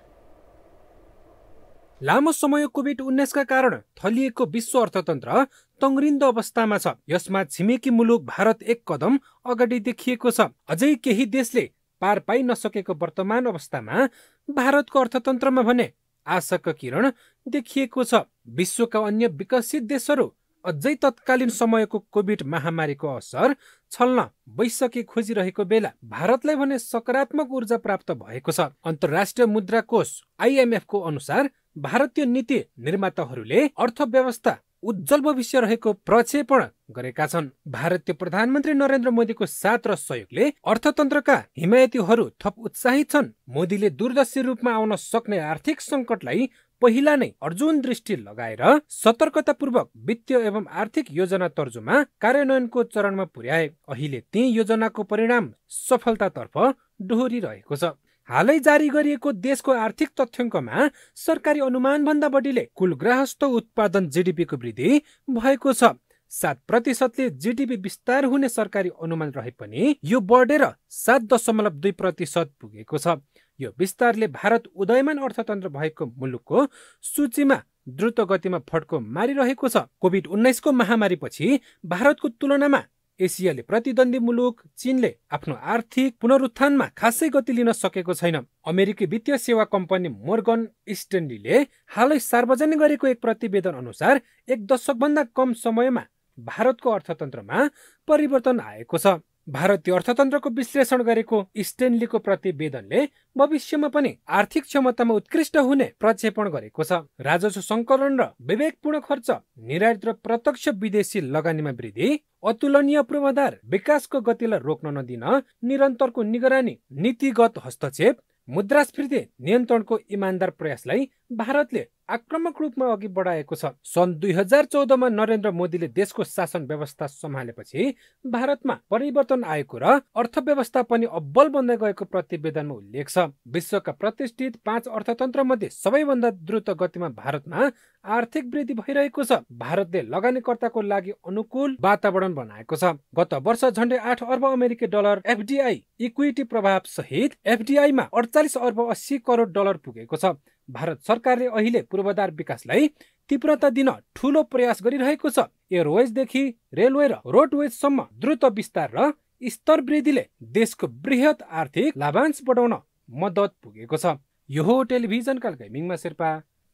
लामो समय कोभिड-19 का कारण थलिएको विश्व अर्थतन्त्र तङ्ग्रिन्द अवस्थामा छ। यसमा छिमेकी मुलुक भारत एक कदम अगाडि देखिएको छ। अझै केही देशले पार पाइ नसकेको वर्तमान अवस्थामा भारतको अर्थतन्त्रमा भने आशाका किरण देखिएको छ। विश्वका अन्य विकसित देशहरू अझै तत्कालीन समयको कोभिड महामारीको असर छल्न वैश्विक खोजिरहेको बेला भारतलाई भने सकारात्मक ऊर्जा प्राप्त भएको छ। अन्तर्राष्ट्रिय मुद्रा कोष IMF को अनुसार भारतीय नीति निर्माताहरूले अर्थव्यवस्था उज्जवल भविष्य रहेको प्रक्षेपण गरेका छन्। भारतीय प्रधानमन्त्री नरेन्द्र मोदीको साथ र सहयोगले अर्थतन्त्रका हिमायतीहरू थप उत्साहित छन्। मोदीले दूरदर्शी रूपमा आउन सक्ने आर्थिक सङ्कटलाई पहिला नै अर्जुन दृष्टि लगाएर सतर्कतापूर्वक वित्तीय एवं आर्थिक योजना तर्जुमा कार्यान्वयनको चरणमा पुर्याए। अहिले ती योजनाको परिणाम सफलतातर्फ डोहोरिरहेको छ। हालै जारी गरिएको देशको आर्थिक तथ्याङ्कमा सरकारी अनुमान भन्दा बढीले कुल गृहस्थ उत्पादन GDP को वृद्धि भएको छ। 7% GDP विस्तार हुने सरकारी अनुमान रहे पनि यो बढेर 7.2% पुगेको छ। यो विस्तारले भारत उदयमान अर्थतन्त्र भएको मुलुकको सूचीमा द्रुत गतिमा फड्को मारिरहेको छ। कोभिड-19 को महामारीपछि भारतको तुलनामा एसियाली प्रतिद्वन्दी मुलुक चीनले आफ्नो आर्थिक पुनरुत्थानमा खासै गति लिन सकेको छैन। अमेरिकी वित्तीय सेवा कम्पनी मोर्गन स्टैनलीले हालै सार्वजनिक गरेको एक प्रतिवेदन अनुसार 1 दशकभन्दा कम समयमा भारतको अर्थतन्त्रमा परिवर्तन आएको छ। भारतीय अर्थतन्त्रको विश्लेषण गरेको स्टैनलीको प्रतिवेदनले भविष्यमा पनि आर्थिक क्षमतामा उत्कृष्ट हुने प्रक्षेपण गरेको छ। राजस्व सङ्कलन र विवेकपूर्ण खर्च, निर्यात र प्रत्यक्ष विदेशी लगानीमा वृद्धि, अतुलनीय पूर्वाधार विकासको गतिलाई रोक्न नदिन निरन्तरको निगरानी, नीतिगत हस्तक्षेप, मुद्रास्फीति नियन्त्रणको इमानदार प्रयासलाई भारतले आक्रामक रूपमा अघि बढाएको छ। सन् 2014 मा नरेन्द्र मोदीले देशको शासन व्यवस्था सम्हालेपछि भारतमा परिवर्तन आएको र अर्थव्यवस्था पनि अब्बल बन्दै गएको प्रतिवेदनमा उल्लेख छ। विश्वका प्रतिष्ठित 5 अर्थतन्त्र मध्ये सबैभन्दा द्रुत गतिमा भारतमा आर्थिक वृद्धि भइरहेको छ। भारतले लगानीकर्ताको लागि अनुकूल वातावरण बनाएको छ। गत वर्ष झन्डै 8 अर्ब अमेरिकी डलर FDI इक्विटी प्रभाव सहित FDI मा 48 अर्ब 80 करोड डलर पुगेको छ। भारत सरकारले अहिले पूर्वाधार विकासलाई तीव्रता दिन ठूलो प्रयास गरिरहेको छ। एयरवेजदेखि रेलवे र रोडवेजसम्म द्रुत विस्तार र स्तर वृद्धिले देशको बृहत आर्थिक लाभांश बढाउन मद्दत पुगेको छ। यो हो टेलिभिजनका गेमिङमा शेर्पा,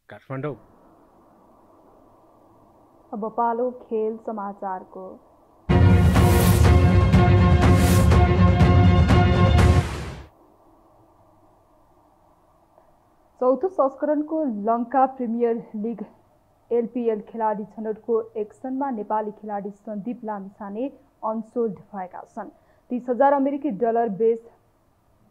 काठमाडौँ। अब पालो खेल समाचारको। चौथो संस्करणको लङ्का प्रिमियर लिग LPL खेलाडी छनौटको एक्सनमा नेपाली खेलाडी सन्दीप लामिछाने अनसोल्ड भएका छन्। 30,000 अमेरिकी डलर बेस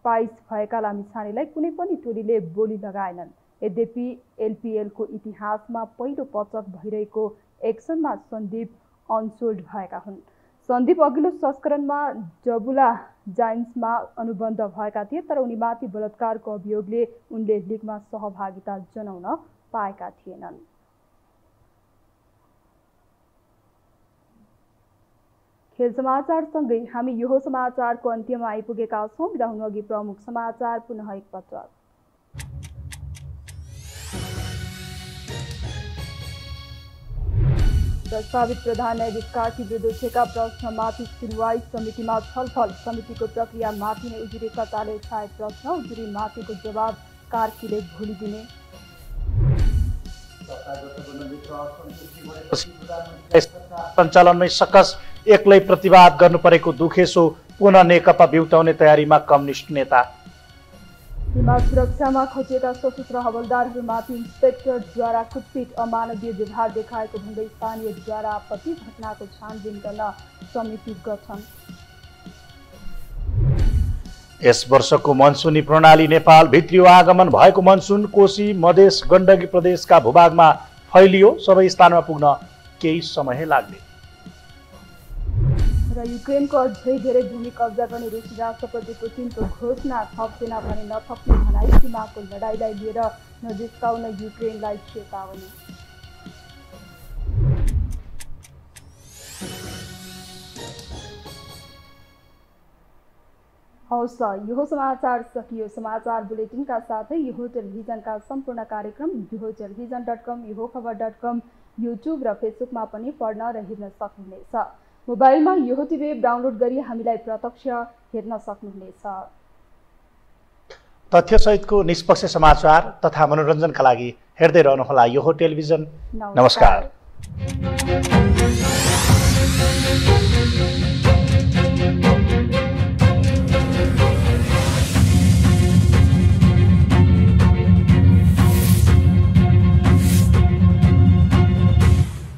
प्राइज भएका लामिछानेलाई कुनै पनि टोलीले बोली लगाएनन्। यद्यपि LPL को इतिहासमा पहिलो पटक भइरहेको एक्सनमा सन्दीप अनसोल्ड भएका हुन्। सन्दीप अघिल्लो संस्करणमा जबुला जायन्ट्समा अनुबन्ध भएका थिए, तर उनीमाथि बलात्कारको अभियोगले उनले लिगमा सहभागिता जनाउन पाएका थिएनन्। खेल समाचारसँगै हामी यो समाचारको अन्त्यमा आइपुगेका छौँ। बिदा हुनुअघि प्रमुख समाचार पुनः एकपटक। प्रस्तावित प्रधान न्यायाधीश कार्की विरुद्ध ठेका प्रश्नमाथि सुनवाई समितिमा छलफल। समितिको प्रक्रियामाथि नै उजुरी कर्ताले उठाए प्रश्न, उजुरीमाथिको जवाब कार्कीले भोलि दिने। सञ्चालनमै सकस एक्लै प्रतिवाद गर्नु परेको दुखेसो पुनः नेकपा बिउताउने तयारीमा कम्युनिस्ट नेता। सीमा सुरक्षामा खटिएका सशस्त्र हवलदारहरूमाथि इन्सपेक्टरद्वारा कुटपिट, अमानवीय व्यवहार देखाएको भन्दै स्थानीयद्वारा आपत्ति। घटनाको छानबिन गर्न समिति गठन। यस वर्षको मनसुनी प्रणाली नेपाल भित्रियो आगमन भएको मनसुन कोशी मधेस गण्डकी प्रदेशका भूभागमा फैलियो। सबै स्थानमा पुग्न केही समय लाग्ने। र युक्रेनको अझै धेरै भूमि कब्जा गर्ने रुसी राष्ट्रपति पुतिनको घोषणा। थप सेना भने नथप्ने भनाई। सीमाको लडाईँलाई लिएर नजिस्काउन युक्रेनलाई चेतावनी। हवस् त, यो समाचार सकियो। समाचार बुलेटिनका साथै यो टेलिभिजनका सम्पूर्ण कार्यक्रम यो टेलिभिजन.com, यो खबर.com, युट्युब र फेसबुकमा पनि पढ्न र हेर्न सक्नुहुनेछ। मोबाइलमा यो टिभी एप डाउनलोड गरी हामीलाई प्रत्यक्ष हेर्न सक्नुहुनेछ। तथ्यसहितको निष्पक्ष समाचार तथा मनोरञ्जनका लागि हेर्दै रहनुहोला यो टेलिभिजन। नमस्कार।